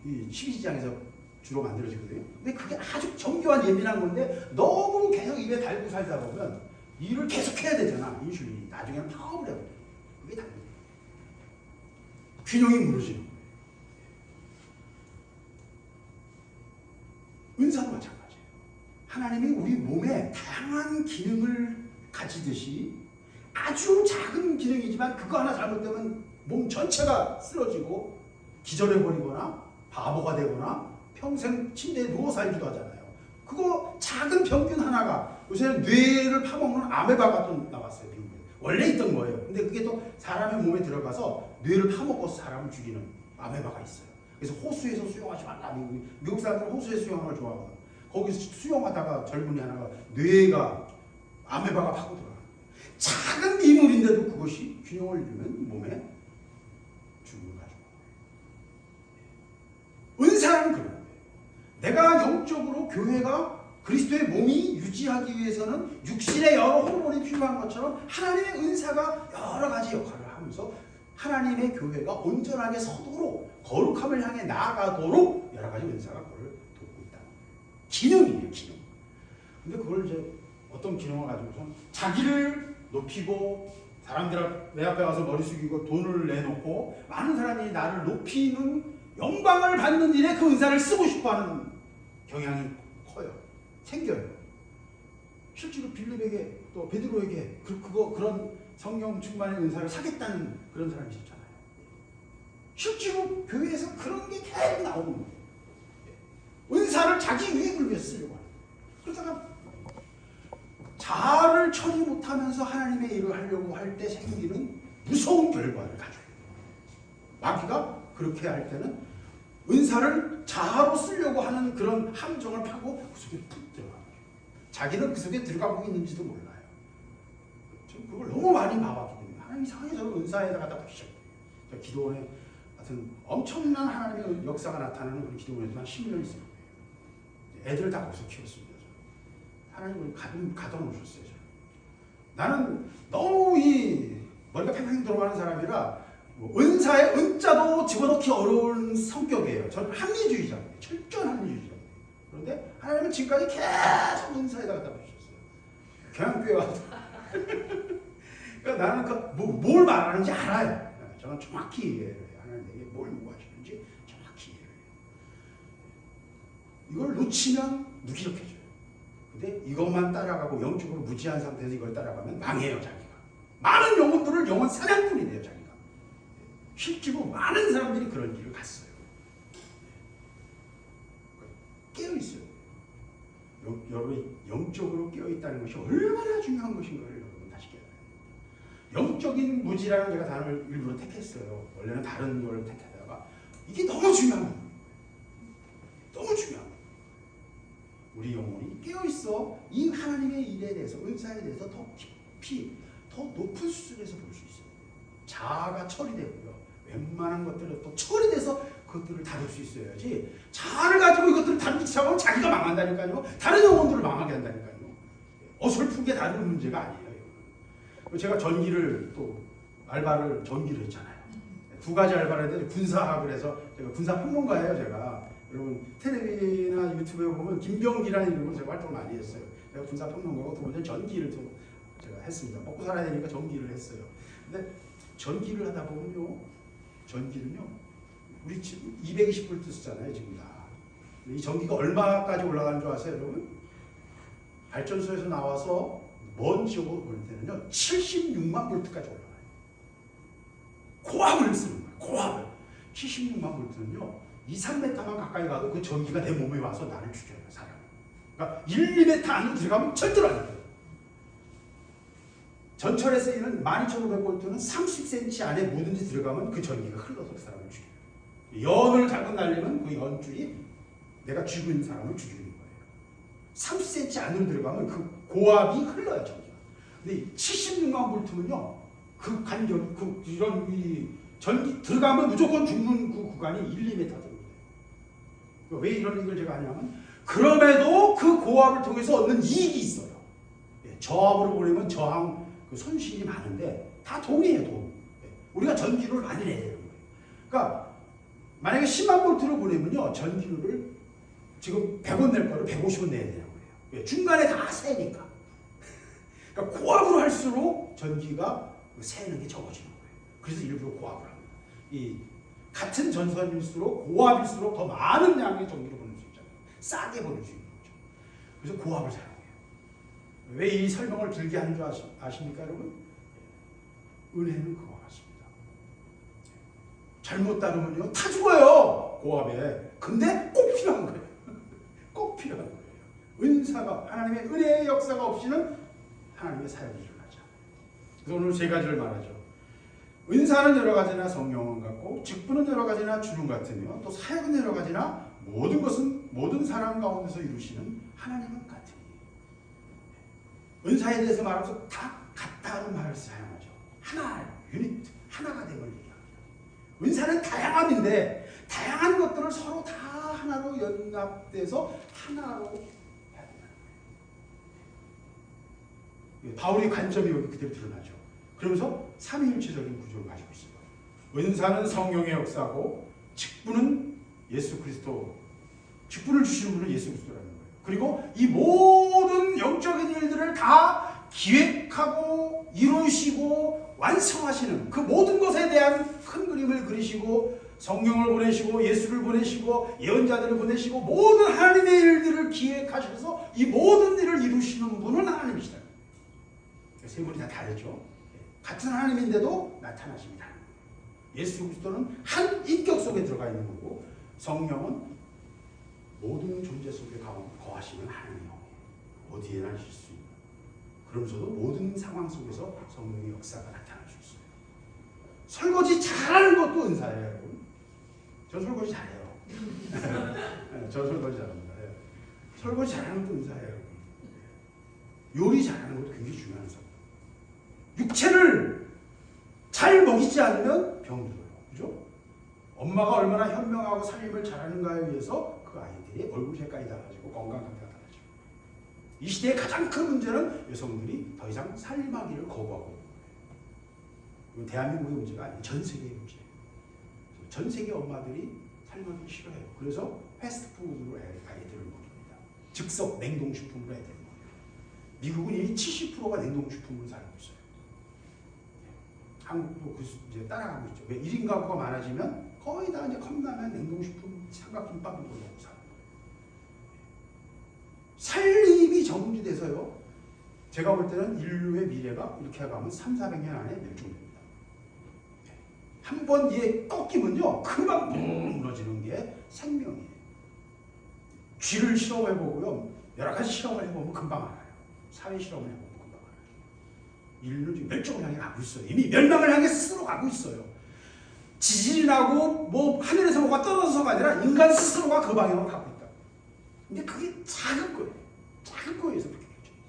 Speaker 1: 이 식이지장에서 주로 만들어지거든요. 근데 그게 아주 정교한 예민한 건데 너무 계속 입에 달고 살다 보면 일을 계속 해야 되잖아. 인슐린이 나중에는 파업을 해버려. 그게 당연해요. 균형이 무너지는 거예요. 은사도 마찬가지예요. 하나님이 우리 몸에 다양한 기능을 가지듯이 아주 작은 기능이지만 그거 하나 잘못되면 몸 전체가 쓰러지고 기절해버리거나 바보가 되거나 평생 침대에 누워 살기도 하잖아요. 그거 작은 병균 하나가 요새는 뇌를 파먹는 아메바가 또 나왔어요. 미국에. 원래 있던 거예요. 근데 그게 또 사람의 몸에 들어가서 뇌를 파먹어서 사람을 죽이는 아메바가 있어요. 그래서 호수에서 수영하지 말라. 미국 사람들은 호수에서 수영하는 걸 좋아하거든요. 거기서 수영하다가 젊은이 하나가 뇌가 아메바가 파고 들어가요. 작은 미물인데도 그것이 균형을 잃으면 몸에 죽음을 가져와요. 은사는 그런 거예요. 내가 영적으로 교회가 그리스도의 몸이 유지하기 위해서는 육신의 여러 호르몬이 필요한 것처럼 하나님의 은사가 여러 가지 역할을 하면서 하나님의 교회가 온전하게 서도록 거룩함을 향해 나아가도록 여러 가지 은사가 그걸 돕고 있다. 기능이에요, 기능. 근데 그걸 이제 어떤 기능을 가지고서 자기를 높이고 사람들 내 앞에 와서 머리 숙이고 돈을 내놓고 많은 사람이 나를 높이는 영광을 받는 일에 그 은사를 쓰고 싶어하는 경향이 커요. 생겨요. 실제로 빌립에게 또 베드로에게 그런 성령 충만의 은사를 사겠다는 그런 사람이 있었잖아요. 실제로 교회에서 그런 게 계속 나오는 거예요. 은사를 자기 유익을 위해 쓰려고 하는 거예요. 그러다가 자아를 처리 못하면서 하나님의 일을 하려고 할 때 생기는 무서운 결과를 가져요. 마귀가 그렇게 할 때는 은사를 자아로 쓰려고 하는 그런 함정을 파고 그 속에 푹 들어가요. 자기는 그 속에 들어가고 있는지도 몰라요. 저는 그걸 너무 많이 봐왔기 때문에 하나님 이상하게 저는 은사에다 갖다 붙이셨어요. 기도원에 하여튼 엄청난 하나님의 역사가 나타나는 그런 기도원에서 한 10년 있을 거예요. 애들을 다 거기서 키웠습니다. 하나님을 가둬놓으셨어요. 나는 너무 이 머리가 팽팽 들어가는 사람이라 은사에 은자도 집어넣기 어려운 성격이에요. 저는 합리주의자예요. 철저한 합리주의자예요. 그런데 하나님은 지금까지 계속 은사에다 갖다 붙이셨어요. 경양교회 와서 그러니까 나는 뭘 말하는지 알아요. 저는 정확히 이해를 해요. 하나님 내게 뭘 요구하시는지 정확히 이해를 해요. 이걸 놓치면 무기력해져요. 근데 이것만 따라가고 영적으로 무지한 상태에서 이걸 따라가면 망해요. 자기가. 많은 영혼들을 영혼 사냥꾼이 돼요. 자기가. 실제로 많은 사람들이 그런 길을 갔어요. 깨어있어요. 여러분 영적으로 깨어있다는 것이 얼마나 중요한 것인가를 여러분 다시 깨달아야 돼요. 영적인 무지라는 제가 단어를 일부러 택했어요. 원래는 다른 걸 택하다가 이게 너무 중요한 거예요. 너무 중요한 거예요. 우리 영혼이 깨어있어 이 하나님의 일에 대해서 은사에 대해서 더 깊이 더 높은 수준에서 볼 수 있어요. 자아가 처리되고요. 웬만한 것들은 또 처리돼서 그것들을 다룰 수 있어야지 자아를 가지고 이것들을 다루기 시작하면 자기가 망한다니까요. 다른 영혼들을 망하게 한다니까요. 어설프게 다루는 문제가 아니에요. 제가 전기를 했잖아요. 두 가지 알바를 했는데 군사학을 해서 제가 군사 평론가예요. 제가 여러분 텔레비나 유튜브에 보면 김병기라는 이름으로 제가 활동을 많이 했어요. 제가 군사 평론가고 두 번째 전기를 또 제가 했습니다. 먹고 살아야 되니까 전기를 했어요. 근데 전기를 하다 보면요, 전기는요, 우리 지금 220V 쓰잖아요, 지금 다. 이 전기가 얼마까지 올라가는 줄 아세요, 여러분? 발전소에서 나와서 먼 지역으로 볼 때는요, 76만 볼트까지 올라가요. 고압을 쓰는 거예요, 고압을. 76만 볼트는요, 2, 3m만 가까이 가도 그 전기가 내 몸에 와서 나를 죽여요, 사람. 그러니까 1, 2m 안으로 들어가면 절대로 안 돼요. 전철에 쓰이는 12,500볼트는 30cm 안에 뭐든지 들어가면 그 전기가 흘러서 그 사람을 죽여요. 연을 잘못 날리면 그 연줄이 내가 쥐고 있는 사람을 죽이는 거예요. 30cm 안으로 들어가면 그 고압이 흘러요, 전기가. 근데 76만 볼트는요, 그 간격, 이런 이 전기 들어가면 무조건 죽는 그 구간이 1, 2m 됩니다. 왜 이런 얘기를 제가 하냐면, 그럼에도 그 고압을 통해서 얻는 이익이 있어요. 저압으로 보내면 저항, 그 손실이 많은데 다 돈이에요, 돈. 우리가 전기료를 많이 내야 되는 거예요. 그러니까 만약에 10만 볼트를 보내면요, 전기료를 지금 100원 낼 거를 150원 내야 되는 거예요. 중간에 다 세니까. 그러니까 고압으로 할수록 전기가 새는 게 적어지는 거예요. 그래서 일부러 고압을 합니다. 이 같은 전선일수록 고압일수록 더 많은 양의 전기를 보낼 수 있잖아요. 싸게 보낼 수 있는 거죠. 그래서 고압을 사용해요. 왜 이 설명을 길게 하는 줄 아십니까, 여러분? 은혜는 그거 같습니다. 잘못 따르면요 타 죽어요 고압에. 근데 꼭 필요한 거예요. 꼭 필요한 거예요. 은사가, 하나님의 은혜의 역사가 없이는 하나님의 사역이 일어나지 않아요. 그래서 오늘 세 가지를 말하죠. 은사는 여러 가지나 성령은 같고, 직분은 여러 가지나 주는 같으며, 또 사역은 여러 가지나 모든 것은 모든 사람 가운데서 이루시는 하나님은 같으니. 은사에 대해서 말하면서 다 같다는 말을 사용하죠. 하나, 유니트, 하나가 됨을 얘기합니다. 은사는 다양함인데 다양한 것들을 서로 다 하나로 연합돼서 하나로 해야 된다는 거예요. 바울의 관점이 여기 그대로 드러나죠. 그러면서 삼위일체적인 구조를 가지고 있어요. 은사는 성령의 역사고, 직분은 예수 그리스도, 직분을 주시는 분은 예수 그리스도라는 거예요. 그리고 이 모든 영적인 일들을 다 기획하고 이루시고 완성하시는 그 모든 것에 대한 큰 그림을 그리시고, 성령을 보내시고 예수를 보내시고 예언자들을 보내시고 모든 하나님의 일들을 기획하셔서 이 모든 일을 이루시는 분은 하나님이시다. 세 분이 다 다르죠. 같은 하나님인데도 나타나십니다. 예수 그리스도는 한 인격 속에 들어가 있는 거고, 성령은 모든 존재 속에 거하시는 하나님의 영이에요. 어디에나 하실 수 있는. 그러면서도 모든 상황 속에서 성령의 역사가 나타날 수 있어요. 설거지 잘하는 것도 은사예요, 여러분. 저 설거지 잘해요. 저 설거지 잘합니다. 설거지 잘하는 것도 은사예요, 여러분. 요리 잘하는 것도 굉장히 중요한 사. 육체를 잘 먹이지 않으면 병들어요. 그죠? 엄마가 얼마나 현명하고 살림을 잘하는가에 의해서 그 아이들이 얼굴 색깔이 달라지고 건강 상태가 달라지고. 이 시대의 가장 큰 문제는 여성들이 더 이상 살림하기를 거부하고 있는 거예요. 대한민국의 문제가 아니에요. 전 세계의 문제예요. 전 세계 엄마들이 살림하기 싫어해요. 그래서 패스트푸드로 아이들을 먹입니다. 즉석 냉동식품으로 애들을 먹여요. 미국은 이미 70%가 냉동식품으로 살고 있어요. 한국도 이제 따라가고 있죠. 왜 1인 가구가 많아지면 거의 다 이제 컵라면, 냉동식품, 삼각김밥 이걸 먹고 사는 거예요. 살림이 정지돼서요. 제가 볼 때는 인류의 미래가 이렇게 가면 300~400년 안에 멸종됩니다. 한 번 얘 꺾이면요, 금방 무너지는 게 생명이에요. 쥐를 실험해보고요, 여러 가지 실험을 해보면 금방 알아요. 사회 실험을 해보면 금방 알아요. 인류는 지금 멸종을 향해 가고 있어요. 이미 멸망을 향해 스스로 가고 있어요. 지진이 나고 뭐 하늘에서 뭐가 떨어져서가 아니라 인간 스스로가 그 방향으로 가고 있다. 근데 그게 작은 거예요. 작은 거에서 그렇게 결정해요.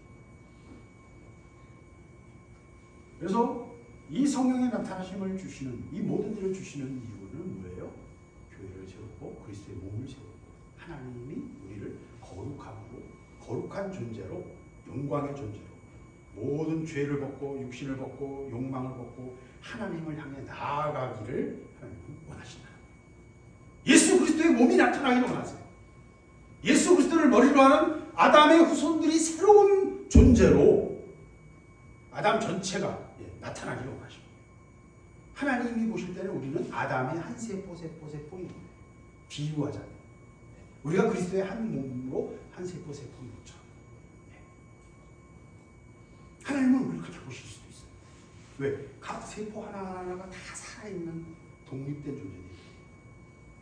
Speaker 1: 그래서 이 성령의 나타나심을 주시는, 이 모든 일을 주시는 이유는 뭐예요? 교회를 세우고 그리스도의 몸을 세우고 하나님이 우리를 거룩한 존재로, 영광의 존재로 모든 죄를 벗고 육신을 벗고 욕망을 벗고 하나님을 향해 나아가기를 하나님은 원하신다. 예수 그리스도의 몸이 나타나기를 원하세요. 예수 그리스도를 머리로 하는 아담의 후손들이 새로운 존재로 아담 전체가 나타나기를 원하십니다. 하나님이 보실 때는 우리는 아담의 한 세포인 거예요. 비유하자면 우리가 그리스도의 한 몸으로 한 세포인 것처럼. 하나님은 우리를 그렇게 보실 수도 있어요. 왜? 각 세포 하나하나가 다 살아있는 독립된 존재들이에요.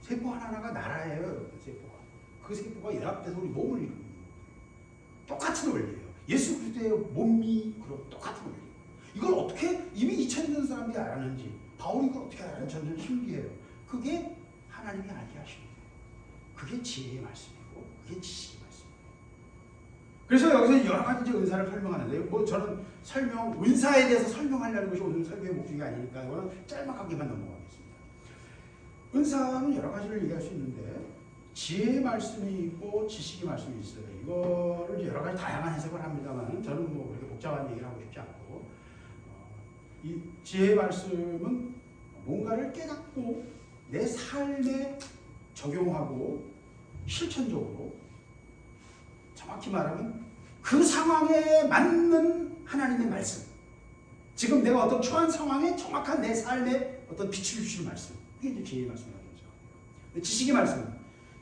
Speaker 1: 세포 하나하나가 나라예요, 여러분. 세포가. 그 세포가 연합돼서 우리 몸을 이루는 거예요. 똑같은 원리예요. 예수 그리스도의 몸이 그런 똑같은 원리예요. 이걸 어떻게 이미 2000년 사람들이 알았는지, 바울이 이걸 어떻게 알았는지 저는 신기해요. 그게 하나님이 알게 하시는 거예요. 그게 지혜의 말씀이고 그게 지식의 말씀이에요. 그래서 여기서 여러 가지 은사를 설명하는데, 뭐 저는 은사에 대해서 설명하려는 것이 오늘 설교의 목적이 아니니까 이거는 짤막하게만 넘어가겠습니다. 은사는 여러 가지를 얘기할 수 있는데 지혜의 말씀이 있고 지식의 말씀이 있어요. 이거를 여러 가지 다양한 해석을 합니다만 저는 뭐 그렇게 복잡한 얘기를 하고 싶지 않고, 이 지혜의 말씀은 뭔가를 깨닫고 내 삶에 적용하고 실천적으로, 정확히 말하면 그 상황에 맞는 하나님의 말씀, 지금 내가 어떤 처한 상황에 정확한 내 삶에 어떤 빛을 주시는 말씀, 이게 이제 지혜의 말씀이라는 거죠.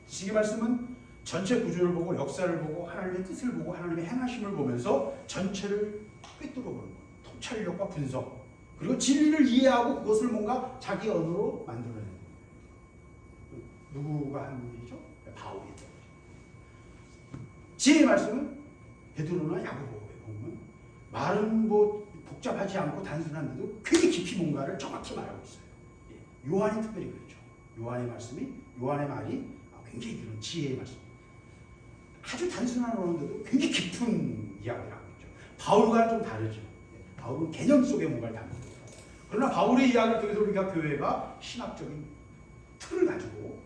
Speaker 1: 지식의 말씀은 전체 구조를 보고 역사를 보고 하나님의 뜻을 보고 하나님의 행하심을 보면서 전체를 꿰뚫어 보는 거예요. 통찰력과 분석, 그리고 진리를 이해하고 그것을 뭔가 자기 언어로 만들어내는 거예요. 누구가 한 일이죠? 바울이 했던 거죠. 지혜의 말씀은 베드로나 야고보에 보면 말은 뭐 복잡하지 않고 단순한데도 굉장히 깊이 뭔가를 정확히 말하고 있어요. 요한이 특별히 그렇죠. 요한의 말씀이, 요한의 말이 굉장히 그런 지혜의 말씀. 아주 단순한 언어인데도 굉장히 깊은 이야기를 하고 있죠. 바울과는 좀 다르죠. 바울은 개념 속에 뭔가를 담고 있어요. 그러나 바울의 이야기를 통해서 우리가 교회가 신학적인 틀을 가지고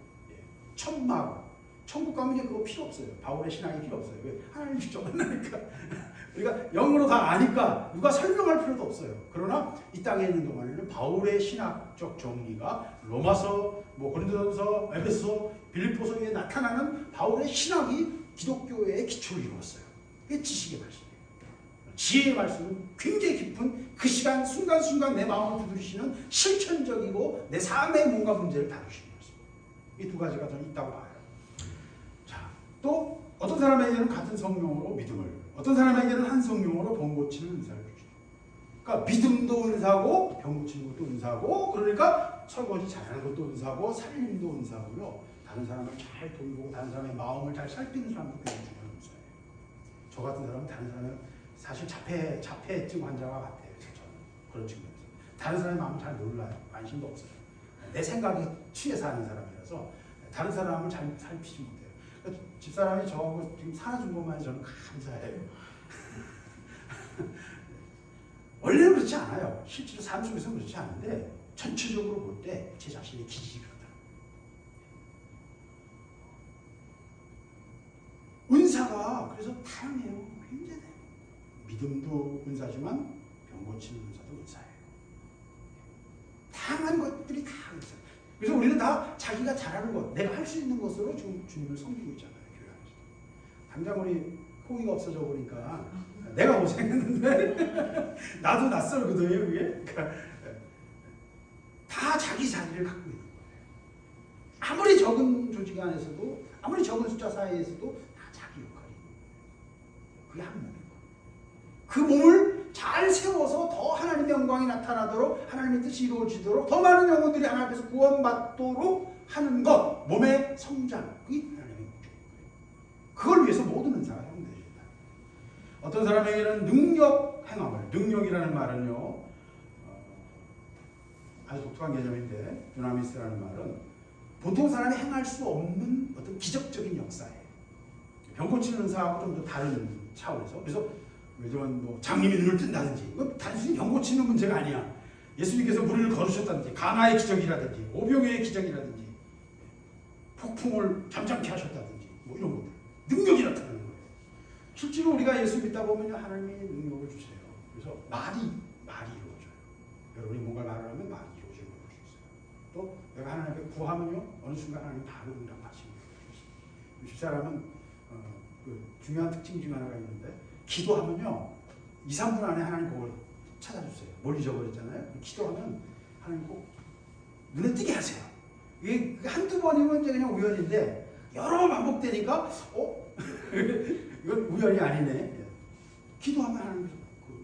Speaker 1: 천국 가면 이제 그거 필요 없어요. 바울의 신학이 필요 없어요. 왜? 하나님 직접 만나니까. 우리가 영어로 다 아니까 누가 설명할 필요도 없어요. 그러나 이 땅에 있는 동안에는 바울의 신학적 정리가 로마서, 고린도전서, 에베소, 빌립보서에 나타나는 바울의 신학이 기독교의 기초를 이루었어요. 그게 지식의 말씀이에요. 지혜의 말씀은 굉장히 깊은 그 시간 순간순간 내 마음을 두드리시는 실천적이고 내 삶의 뭔가 문제를 다루시는 말씀이에요. 이 두 가지가 저는 있다고 봐요. 자, 또 어떤 사람에게는 같은 성령으로 믿음을, 어떤 사람에게는 한 성령으로 병 고치는 은사를 주시죠. 그러니까 믿음도 은사고 병 고치는 것도 은사고, 그러니까 설거지 잘하는 것도 은사고 살림도 은사고요. 다른 사람을 잘 돌보고 다른 사람의 마음을 잘 살피는 사람도 굉장히 중요한 은사예요. 저 같은 사람은 다른 사람은 사실 자폐증 환자와 같아요. 저는 그런 측면에서 다른 사람의 마음을 잘 몰라요. 관심도 없어요. 내 생각에 취해서 하는 사람이라서 다른 사람을 잘 살피지 못해요. 그러니까 집사람이 저하고 지금 살아준 것만 저는 감사해요. 원래는 그렇지 않아요. 실제로 삶 속에서는 그렇지 않은데 전체적으로 볼 때 제 자신의 기질이 그렇더라고요. 은사가 그래서 다양해요. 굉장히 믿음도 은사지만 병 고치는 은사도 은사예요. 다양한 것들이 다 은사예요. 그래서 우리는 다 자기가 잘하는 것, 내가 할 수 있는 것으로 지금 주님을 섬기고 있잖아요. 교회 안에서. 당장 우리 호의가 없어져 보니까 내가 고생했는데 나도 낯설거든요. 그게. 그러니까 다 자기 자리를 갖고 있는 거예요. 아무리 적은 조직 안에서도, 아무리 적은 숫자 사이에서도 다 자기 역할이 있는 거예요. 그게 한 몸이고. 그 몸을 잘 세워서 더 하나님의 영광이 나타나도록, 하나님의 뜻이 이루어지도록, 더 많은 영혼들이 하나님 앞에서 구원받도록 하는 것, 몸의 성장, 그게 하나님의 목적인 거예요. 그걸 위해서 모든 은사가 사용되어진다. 어떤 사람에게는 능력 행함을, 능력이라는 말은요, 아주 독특한 개념인데, 두나미스라는 말은 보통 사람이 행할 수 없는 어떤 기적적인 역사예요. 병 고치는 은사하고 좀 더 다른 차원에서. 그래서 요즘은 장님이 눈을 뜬다든지, 이거 단순히 병 고치는 문제가 아니야. 예수님께서 물을 걸으셨다든지, 가나의 기적이라든지, 오병이의 기적이라든지, 폭풍을 잠잠케 하셨다든지, 이런 것들. 능력이 나타나는 거예요. 실제로 우리가 예수 믿다 보면 하나님이 능력을 주세요. 그래서 말이 이루어져요. 여러분이 뭔가 말을 하면 말이 이루어지는 걸 볼 수 있어요. 또 내가 하나님께 구하면요, 어느 순간 하나님 바로 응답하십니다. 집사람은 그 중요한 특징 중 하나가 있는데, 기도하면요 2, 3분 안에 하나님 그걸 찾아주세요. 뭘 잊어버렸잖아요. 기도하면 하나님 꼭 눈에 띄게 하세요. 이게 한두 번이면 이제 그냥 우연인데 여러 번 반복되니까 이건 우연이 아니네. 기도하면 하나님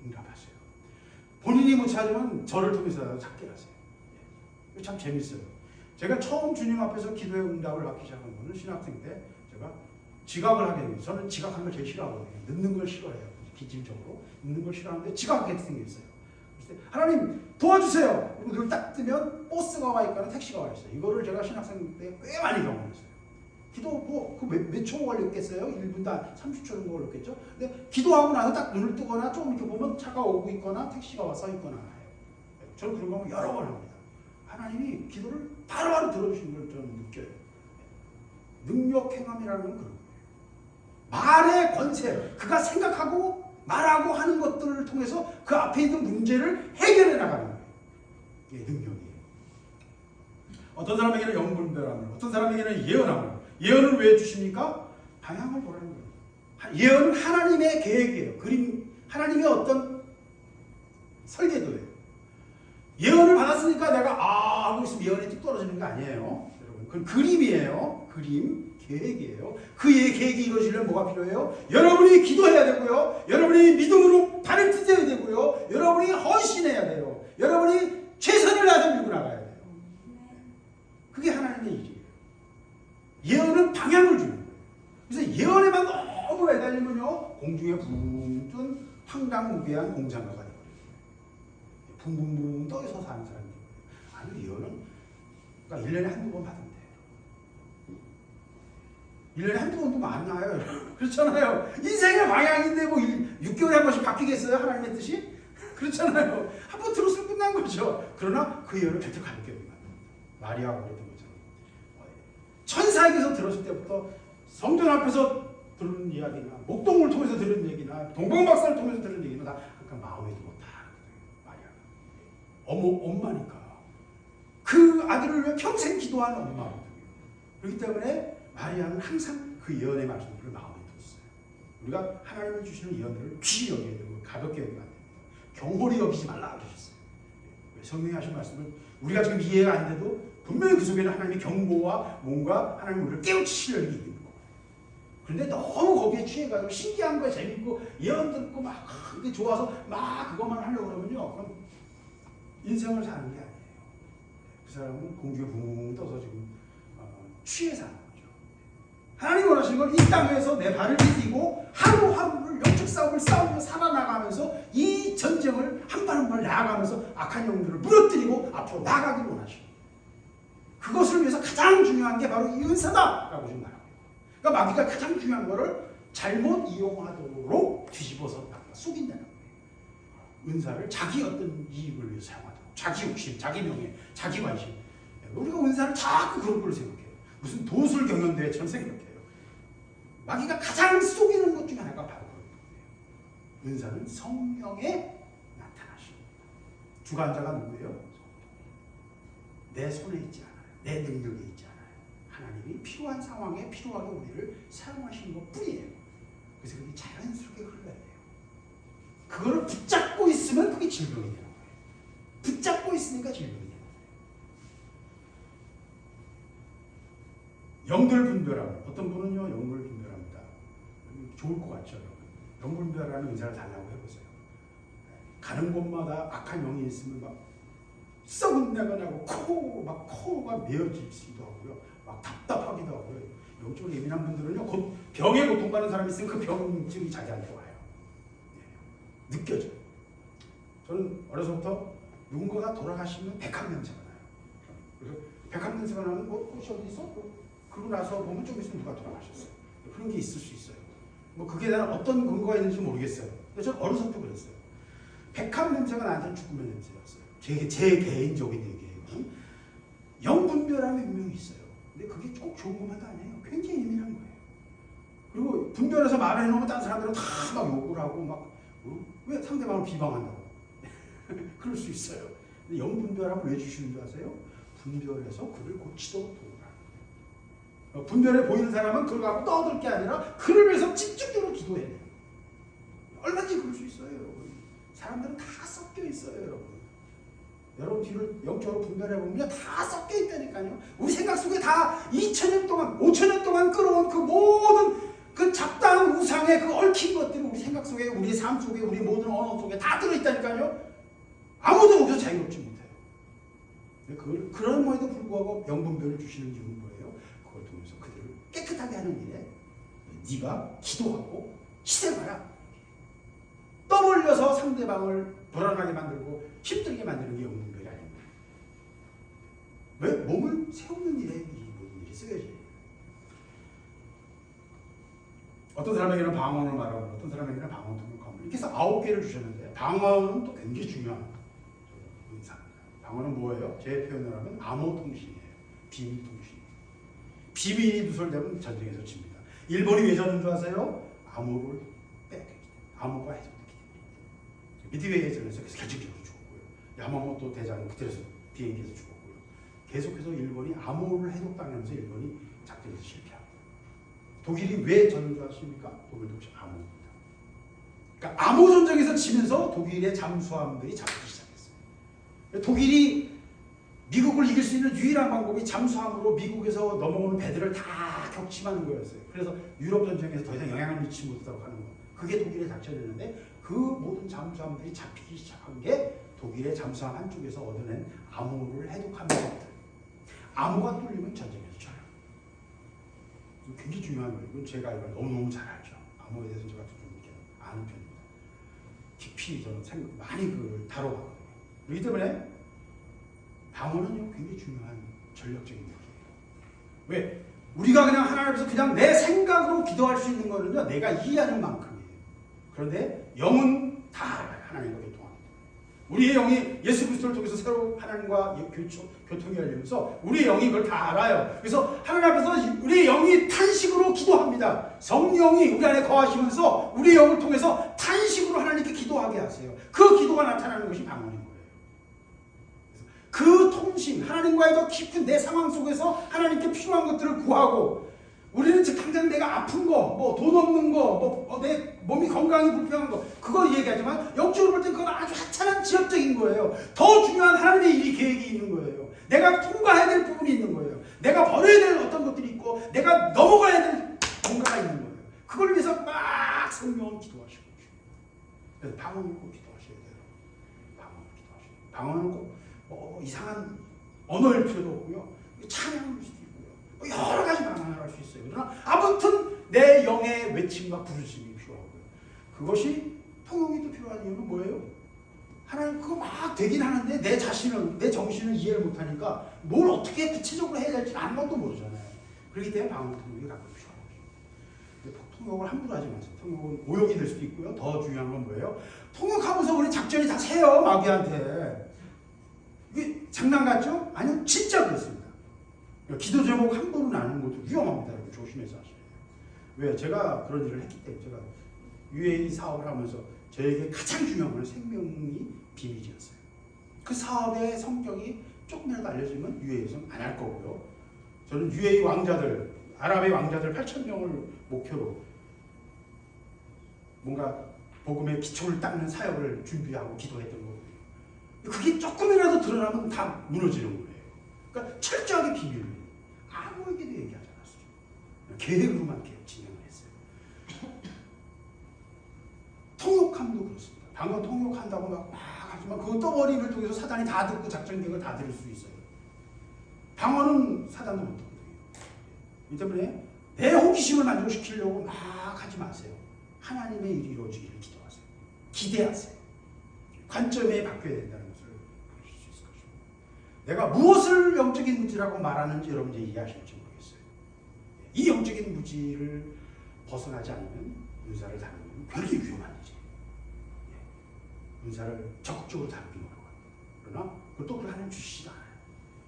Speaker 1: 응답하세요. 본인이 못 찾으면 저를 통해서 찾게 하세요. 참 재밌어요. 제가 처음 주님 앞에서 기도의 응답을 받기 시작한 거는 신학생 때 제가 지각을 하게 돼요. 저는 지각하는 걸 제일 싫어하거든요. 늦는 걸 싫어해요. 기질적으로 늦는 걸 싫어하는데 지각하게 생겼어요. 그래서 하나님 도와주세요. 그리고 눈을 딱 뜨면 버스가 와 있거나 택시가 와 있어요. 이거를 제가 신학생 때 꽤 많이 경험했어요. 기도 몇 초 걸렸겠어요? 1분 다 30초 정도 걸렸겠죠? 근데 기도하고 나서 딱 눈을 뜨거나 조금 이렇게 보면 차가 오고 있거나 택시가 와 서 있거나 해요. 저는 그런 거 여러 번 합니다. 하나님이 기도를 바로바로 들어주시는 걸 저는 느껴요. 능력 행함이라는 건 그런 거예요. 말의 권세, 그가 생각하고 말하고 하는 것들을 통해서 그 앞에 있는 문제를 해결해 나가는 거예요. 이게 능력이에요. 어떤 사람에게는 영분별함을, 어떤 사람에게는 예언함을. 예언을 왜 주십니까? 방향을 보라는 거예요. 예언은 하나님의 계획이에요. 하나님의 어떤 설계도예요. 예언을 받았으니까 내가 하고 있으면 예언이 뚝 떨어지는 게 아니에요. 여러분, 그건 그림이에요. 그림, 계획이에요. 그의 계획이 이루어지려면 뭐가 필요해요? 여러분이 기도해야 되고요. 여러분이 믿음으로 발을 뜯어야 되고요. 여러분이 헌신해야 돼요. 여러분이 최선을 다해서 밀고 나가야 돼요. 그게 하나님의 일이에요. 천당무계한 공장가가 되거든요. 붕붕붕 떠서 사는 사람이. 아니 이거는 그러니까 1년에 한두 번 받으면 돼요. 1년에 한두 번도 많아요. 그렇잖아요. 인생의 방향인데 뭐 6개월에 한 번씩 바뀌겠어요? 하나님의 뜻이? 그렇잖아요. 한 번 들었으면 끝난 거죠. 그러나 그 예언을 절대 가볍게 여기면 안 됩니다. 마리아가 그랬던 것처럼. 천사에게서 들었을 때부터 성전 앞에서 들은 이야기나 목동을 통해서 들은 얘기나 동방박사를 통해서 들은 얘기나 다 그러니까 마음에 두고 다 마리아가 엄마니까 그 아들을 위해 평생 기도한 엄마거든요. 그렇기 때문에 마리아는 항상 그 예언의 말씀들을 마음에 뒀어요. 우리가 하나님이 주시는 예언들을 귀히 여겨야 되고 가볍게 여기면 안 됩니다. 경홀히 여기지 말라 그러셨어요. 성령이 하신 말씀을 우리가 지금 이해가 안 돼도 분명히 그 속에는 하나님의 경고와 뭔가 하나님 우리를 깨우치시려는 게 있는 거예요. 그런데 너무 거기에 취해가지고 신기한 거에 재밌고 예언 듣고 막 그게 좋아서 막 그것만 하려고 그러면요, 그럼 인생을 사는 게 아니에요. 그 사람은 공중에 붕붕 떠서 지금 취해 사는 거죠. 하나님 원하시는 건 이 땅에서 내 발을 디디고 하루하루를 영적 싸움을 싸우며 살아나가면서 이 전쟁을 한 발 한 발 나아가면서 악한 영들을 무너뜨리고 앞으로 나아가기를 원하시고, 그것을 위해서 가장 중요한 게 바로 이 은사다라고 지금 말합니다. 그러니까 마귀가 가장 중요한 거를 잘못 이용하도록 뒤집어서 속인다는 거예요. 은사를 자기 어떤 이익을 위해서 사용하도록, 자기 욕심, 자기 명예, 자기 관심. 우리가 은사를 자꾸 그런 걸로 생각해요. 무슨 도술 경연대회처럼 생각해요. 마귀가 가장 속이는 것 중에 하나가 바로 그런 거예요. 은사는 성령에 나타나십니다. 주관자가 누구예요? 내 손에 있지 않아요. 내 능력에 있지 않아요. 하나님이 필요한 상황에 필요하게 우리를 사용하시는 것 뿐이에요. 그래서 그게 자연스럽게 흘러야 돼요. 그거를 붙잡고 있으면 그게 질병이 되는 거예요. 붙잡고 있으니까 질병이 되는 거예요. 영들 분별하고, 어떤 분은요 영들 분별합니다. 좋을 것 같죠, 여러분. 영 분별하는 은사를 달라고 해보세요. 가는 곳마다 악한 영이 있으면 막 썩은 내가 나고 코가 메어지기도 하고요. 막 답답하기도 하고요. 영적으로 예민한 분들은요, 곧 병에 고통받는 사람이 있으면 그 병증이 자기한테 와요. 네. 느껴져요. 저는 어려서부터 누군가가 돌아가시면 백합 냄새가 나요. 그래서 백합 냄새가 나는 꽃이 어디 있어? 그러고 나서 보면 좀 있으면 누가 돌아가셨어요. 그런 게 있을 수 있어요. 뭐 그게 대한 어떤 근거가 있는지 모르겠어요. 근데 저는 어려서부터 그랬어요. 백합 냄새가 나한테는 죽음의 냄새였어요. 제 개인적인 얘기예요. 영분별함이 분명히 있어요. 근데 그게 꼭 좋은 것만도 아니에요. 굉장히 예민한 거예요. 그리고 분별해서 말을 해놓으면 다른 사람들은 다 막 욕을 하고 막 왜 상대방을 비방한다고 그럴 수 있어요. 근데 영분별함을 왜 주시는 줄 아세요? 분별해서 그를 고치도록 도우라. 분별해 보이는 사람은 그걸 갖고 떠들 게 아니라 그를 위해서 집중적으로 기도해야 돼요. 얼마든지 그럴 수 있어요, 여러분. 사람들은 다 섞여 있어요, 여러분. 여러분 뒤를 영적으로 분별해보면 다 섞여 있다니까요. 우리 생각 속에 다 2000년 동안, 5000년 동안 끌어온 그 모든 그 잡다한 우상의 그 얽힌 것들이 우리 생각 속에, 우리 삶 속에, 우리 모든 언어 속에 다 들어있다니까요. 아무도 거기서 자유롭지 못해요. 그럼에도 불구하고 영분별을 주시는 이유는 뭐예요? 그걸 통해서 그들을 깨끗하게 하는 일에 네가 기도하고 희생하라. 떠벌려서 상대방을 불안하게 만들고 힘들게 만드는 게 영분별이 아닙니다. 왜? 몸을 세우는 일에 이 모든 일이 쓰여져요. 어떤 사람에게는 방언을 말하고 어떤 사람에게는 방언 통역하고 이렇게 해서 9개를 주셨는데, 방언은 또 굉장히 중요한 은사입니다. 방언은 뭐예요? 제 표현을 하면 암호통신이에요. 비밀통신. 비밀이 누설되면 전쟁에서 집니다. 일본이 왜 졌는 줄 아세요? 암호를 뺏겼기 때문에. 암호가 해석됐기 때문에. 미드웨이 해전에서 결정적으로 죽었고요. 야마모토 대장은 그때서 비행기에서 죽었고요. 계속해서 일본이 암호를 해독당하면서 일본이 작전에서 실패합니다. 독일이 왜 졌는 줄 아십니까? 독일도 혹시 암호입니다. 그러니까 암호 전쟁에서 지면서 독일의 잠수함들이 잡히기 시작했어요. 독일이 미국을 이길 수 있는 유일한 방법이 잠수함으로 미국에서 넘어오는 배들을 다 격침하는 거였어요. 그래서 유럽 전쟁에서 더 이상 영향을 미치지 못하도록 하는 거. 그게 독일의 작전이었는데, 그 모든 잠수함들이 잡히기 시작한 게 독일의 잠수함 한쪽에서 얻어낸 암호를 해독하면서, 암호가 뚫리면 전쟁에서 져요. 굉장히 중요한 거예요. 이건 제가 이걸 너무너무 잘 알죠. 암호에 대해서 제가 좀 이렇게 아는 편입니다. 깊이 저는 많이 다뤄봤거든요. 그렇기 때문에 방언은요 굉장히 중요한 전략적인 얘기예요. 왜? 우리가 그냥 하나님 앞에서 그냥 내 생각으로 기도할 수 있는 거는요 내가 이해하는 만큼이에요. 그런데 영은 다 알아요. 하나님과 교통합니다. 우리의 영이 예수 그리스도를 통해서 새로 하나님과 교통이 열리면서 우리의 영이 그걸 다 알아요. 그래서 하나님 앞에서 우리의 영이 탄식으로 기도합니다. 성령이 우리 안에 거하시면서 우리의 영을 통해서 탄식으로 하나님께 기도하게 하세요. 그 기도가 나타나는 것이 방언인 거예요. 그 통신, 하나님과의 더 깊은 내 상황 속에서 하나님께 필요한 것들을 구하고, 우리는 즉 당장 내가 아픈 거, 뭐 돈 없는 거, 내 몸이 건강이 불편한 거, 그거 얘기하지만 영적으로 볼 때 그건 아주 하찮은 지엽적인 거예요. 더 중요한 하나님의 일이 계획이 있는 거예요. 내가 통과해야 될 부분이 있는 거예요. 내가 버려야 될 어떤 것들이 있고 내가 넘어가야 될 뭔가가 있는 거예요. 그걸 위해서 막 성령은 기도하시고, 그래서 방언을 꼭 기도하셔야 돼요. 방언을 기도하셔야 돼요. 방언은 꼭 이상한 언어일 필요도 없고요. 찬양할 수도 있고요. 여러 가지 방언을 할 수 있어요. 그러나 아무튼 내 영의 외침과 부르심이 필요하고요. 그것이 통용이 또 필요한 이유는 뭐예요? 하나님 그거 막 되긴 하는데 내 정신을 이해를 못하니까 뭘 어떻게 구체적으로 해야 될지 아무것도 모르잖아요. 그렇기 때문에 방언 통역이 가끔 필요한 거죠. 통역을 함부로 하지 마세요. 통역은 오역이 될 수도 있고요. 더 중요한 건 뭐예요? 통역하면서 우리 작전이 다 새요. 마귀한테. 이게 장난 같죠? 아니요, 진짜 그렇습니다. 기도 제목 함부로 나누는 것도 위험합니다. 여러분 조심해서 하셔야 돼요. 왜? 제가 그런 일을 했기 때문에. 제가 UAE 사업을 하면서 저에게 가장 중요한 건 생명이 비밀이었어요. 그 사업의 성격이 조금이라도 알려지면 UAE에서는 안 할 거고요. 저는 UAE 왕자들, 아랍의 왕자들 8,000명을 목표로 뭔가 복음의 기초를 닦는 사역을 준비하고 기도했던 거거든요. 그게 조금이라도 드러나면 다 무너지는 거예요. 그러니까 철저하게 비밀로 아무에게도 얘기하지 않았어요. 계획으로만 진행을 했어요. 통역함도 그렇습니다. 방금 통역한다고 막 하지만 그 떠버림을 통해서 사단이 다 듣고 작전 계획을 다 들을 수 있어요. 방언은 사단도 못하거든요. 이 때문에 내 호기심을 만족시키려고 막 하지 마세요. 하나님의 일이 이루어지기를 기도하세요. 기대하세요. 관점에 바뀌어야 된다는 것을 보실 수 있을 것입니다. 내가 무엇을 영적인 무지라고 말하는지 여러분이 이해하실지 모르겠어요. 이 영적인 무지를 벗어나지 않으면 은사를 다루는 건 굉장히 위험한 일이에요. 은사를 적극적으로 다루기 어려워요. 그러나 그것도 그걸 하나님 주시지도 않아요.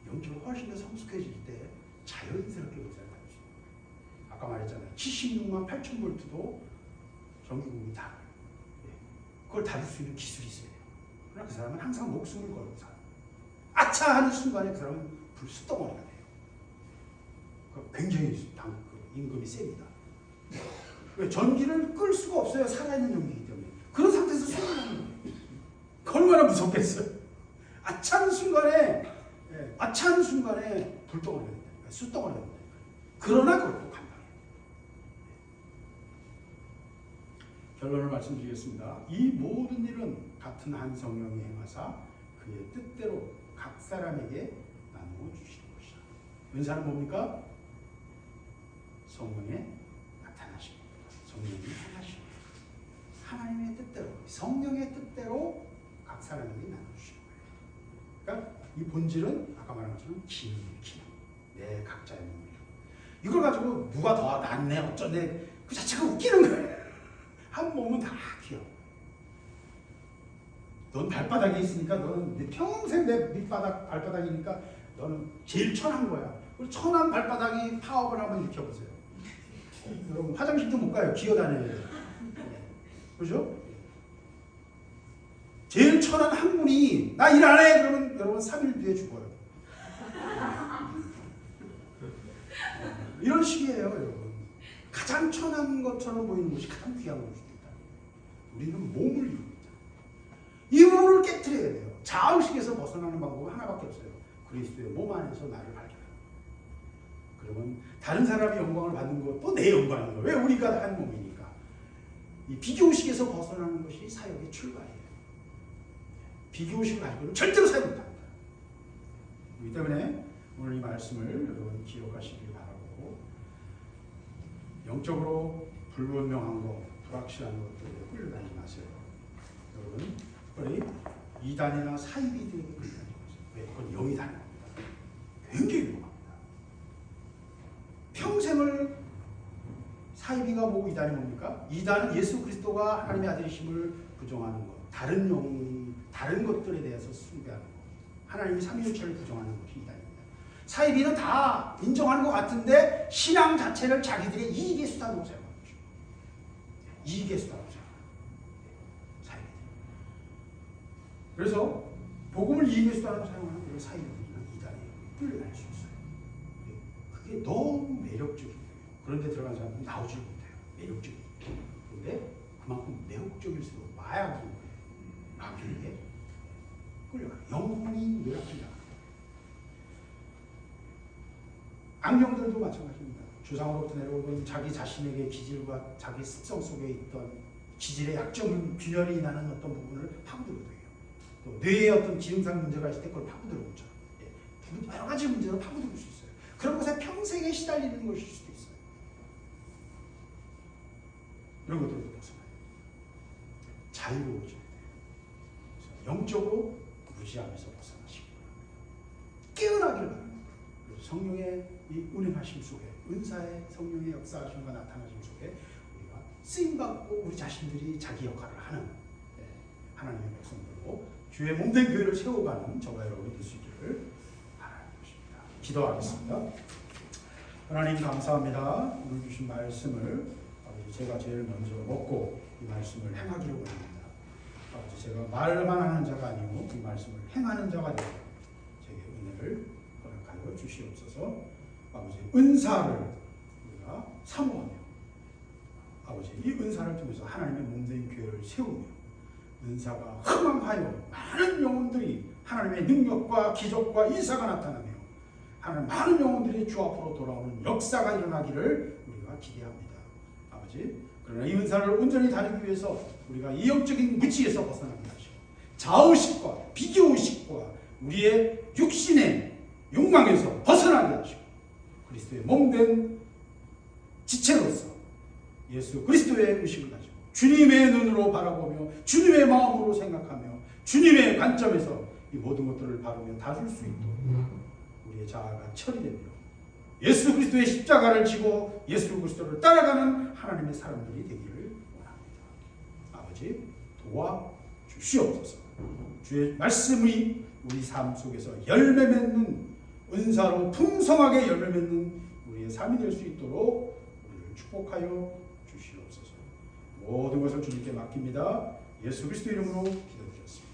Speaker 1: 영적으로 훨씬 더 성숙해질 때 자연스럽게 은사를 다룰 수 있어요. 아까 말했잖아요. 76만 8천 볼트도 전기공이 다뤄요. 그걸 다룰 수 있는 기술이 있어요. 그러나 그 사람은 항상 목숨을 걸고 살아요. 아차 하는 순간에 그 사람은 불수덩어리가 돼요. 굉장히 임금이 셉니다. 왜? 전기를 끌 수가 없어요. 살아있는 전기이기 때문에. 그런 상태에서 수행하는 거예요. 얼마나 무섭겠어요. 아차하는 순간에 불덩어리가 된다. 숯덩어리가 된다. 그러나 그걸 꼭 감당해요. 결론을 말씀드리겠습니다. 이 모든 일은 같은 한 성령이 행하사 그의 뜻대로 각 사람에게 나누어 주시는 것이다. 은사는 뭡니까? 성령의 나타나십니다. 성령이 행하십니다. 하나님의 뜻대로, 성령의 뜻대로 각 사람에게 나눠주시는 거예요. 그러니까 이 본질은 아까 말한 것처럼 기능, 내 각자의 몸을 이걸 가지고 누가 더 낫네 어쩌네 그 자체가 웃기는 거예요. 한 몸은 다 귀여워. 넌 발바닥에 있으니까 너는 평생 내 밑바닥 발바닥이니까 너는 제일 천한 거야. 그리고 천한 발바닥이 파업을 한번 일으켜보세요. 여러분 화장실도 못 가요. 기어다녀야 돼요. 그죠? 제일 천한 한 분이 나 일 안 해 그러면 여러분 3일 뒤에 죽어요. 이런 식이에요. 여러분 가장 천한 것처럼 보이는 것이 가장 귀한 것입니다. 우리는 몸을 이루고 있다. 이 몸을 깨트려야 돼요. 자의식에서 벗어나는 방법은 하나밖에 없어요. 그리스도의 몸 안에서 나를 발견하는 거예요. 그러면 다른 사람이 영광을 받는 것도 내 영광인 거예요. 왜? 우리가 한 몸이니까. 이 비교의식에서 벗어나는 것이 사역의 출발이에요. 비교의식을 가지고는 절대로 사역 못합니다. 그렇기 때문에 오늘 이 말씀을 여러분 기억하시길 바라고, 영적으로 불분명한 거, 불확실한 것들에 끌려다니지 마세요. 여러분, 특별히 이단이나 사이비들에게 그렇다는 거죠. 왜? 그건 영이 다른 겁니다. 굉장히 위험합니다. 평생을 사이비가 뭐고 이단이 뭡니까? 이단은 예수 그리스도가 하나님의 아들이심을 부정하는 것, 다른 영, 다른 것들에 대해서 숭배하는 것, 하나님이 삼위일체를 부정하는 것이 이단입니다. 사이비는 다 인정하는 것 같은데 신앙 자체를 자기들의 이익의 수단으로 사용하는 거죠. 이익의 수단으로 사용하는 거죠. 사이비들. 그래서 복음을 이익의 수단으로 사용하는 그런 사이비들이나 이단에 끌려갈 수 있어요. 그게 너무 매력적이에요. 그런데 들어간 사람은 나오지 못해요. 매력적이에요. 그런데 그만큼 매력적일수록 마약인 거예요. 마귀에게 끌려가요. 영혼이 매력적이다. 악령들도 마찬가지입니다. 조상으로부터 내려오던 자기 자신에게 기질과 자기 습성 속에 있던 기질의 약점을 균열이 나는 어떤 부분을 파고들어도 돼요. 또 뇌에 어떤 기능상 문제가 있을 때 그걸 파고들어오죠. 여러 가지 문제로 파고들 수 있어요. 그런 것에 평생에 시달리는 것일 수도 있어요. 이런 것들을 벗어나요. 자유로워져야 돼요. 영적으로 무지함에서 벗어나시기 바랍니다. 깨어나기를 바랍니다. 그래서 성령의 이 운행하심 속에, 은사의 성령의 역사하심과 나타나심 속에 우리가 쓰임받고 우리 자신들이 자기 역할을 하는 하나님의 백성들로 주의 몸된 교회를 세워가는 저와 여러분이 될 수 있기를 바라는 것입니다. 기도하겠습니다. 하나님 감사합니다. 오늘 주신 말씀을 제가 제일 먼저 먹고 이 말씀을 행하기를 원합니다. 아버지, 제가 말만 하는 자가 아니고 이 말씀을 행하는 자가 되어 제게 은혜를 허락하여 주시옵소서. 아버지, 은사를 우리가 사모하며 아버지, 이 은사를 통해서 하나님의 몸된 교회를 세우며 은사가 흥왕하여 많은 영혼들이 하나님의 능력과 기적과 이사가 나타나며 하나님 많은 영혼들이 주 앞으로 돌아오는 역사가 일어나기를 우리가 기대합니다. 아버지, 그러나 이 은사를 온전히 다루기 위해서 우리가 이 영적인 무지에서 벗어나게 하시고 자의식과 비교의식과 우리의 육신의 욕망에서 벗어나게 하시고 그리스도의 몸된 지체로서 예수 그리스도의 의식을 가지고 주님의 눈으로 바라보며 주님의 마음으로 생각하며 주님의 관점에서 이 모든 것들을 바르며 다룰 수 있도록 우리의 자아가 처리되며 예수 그리스도의 십자가를 지고 예수 그리스도를 따라가는 하나님의 사람들이 되기를 원합니다. 아버지, 도와주시옵소서. 주의 말씀이 우리 삶 속에서 열매 맺는 은사로 풍성하게 열매 맺는 우리의 삶이 될 수 있도록 우리를 축복하여 주시옵소서. 모든 것을 주님께 맡깁니다. 예수 그리스도 이름으로 기도드렸습니다.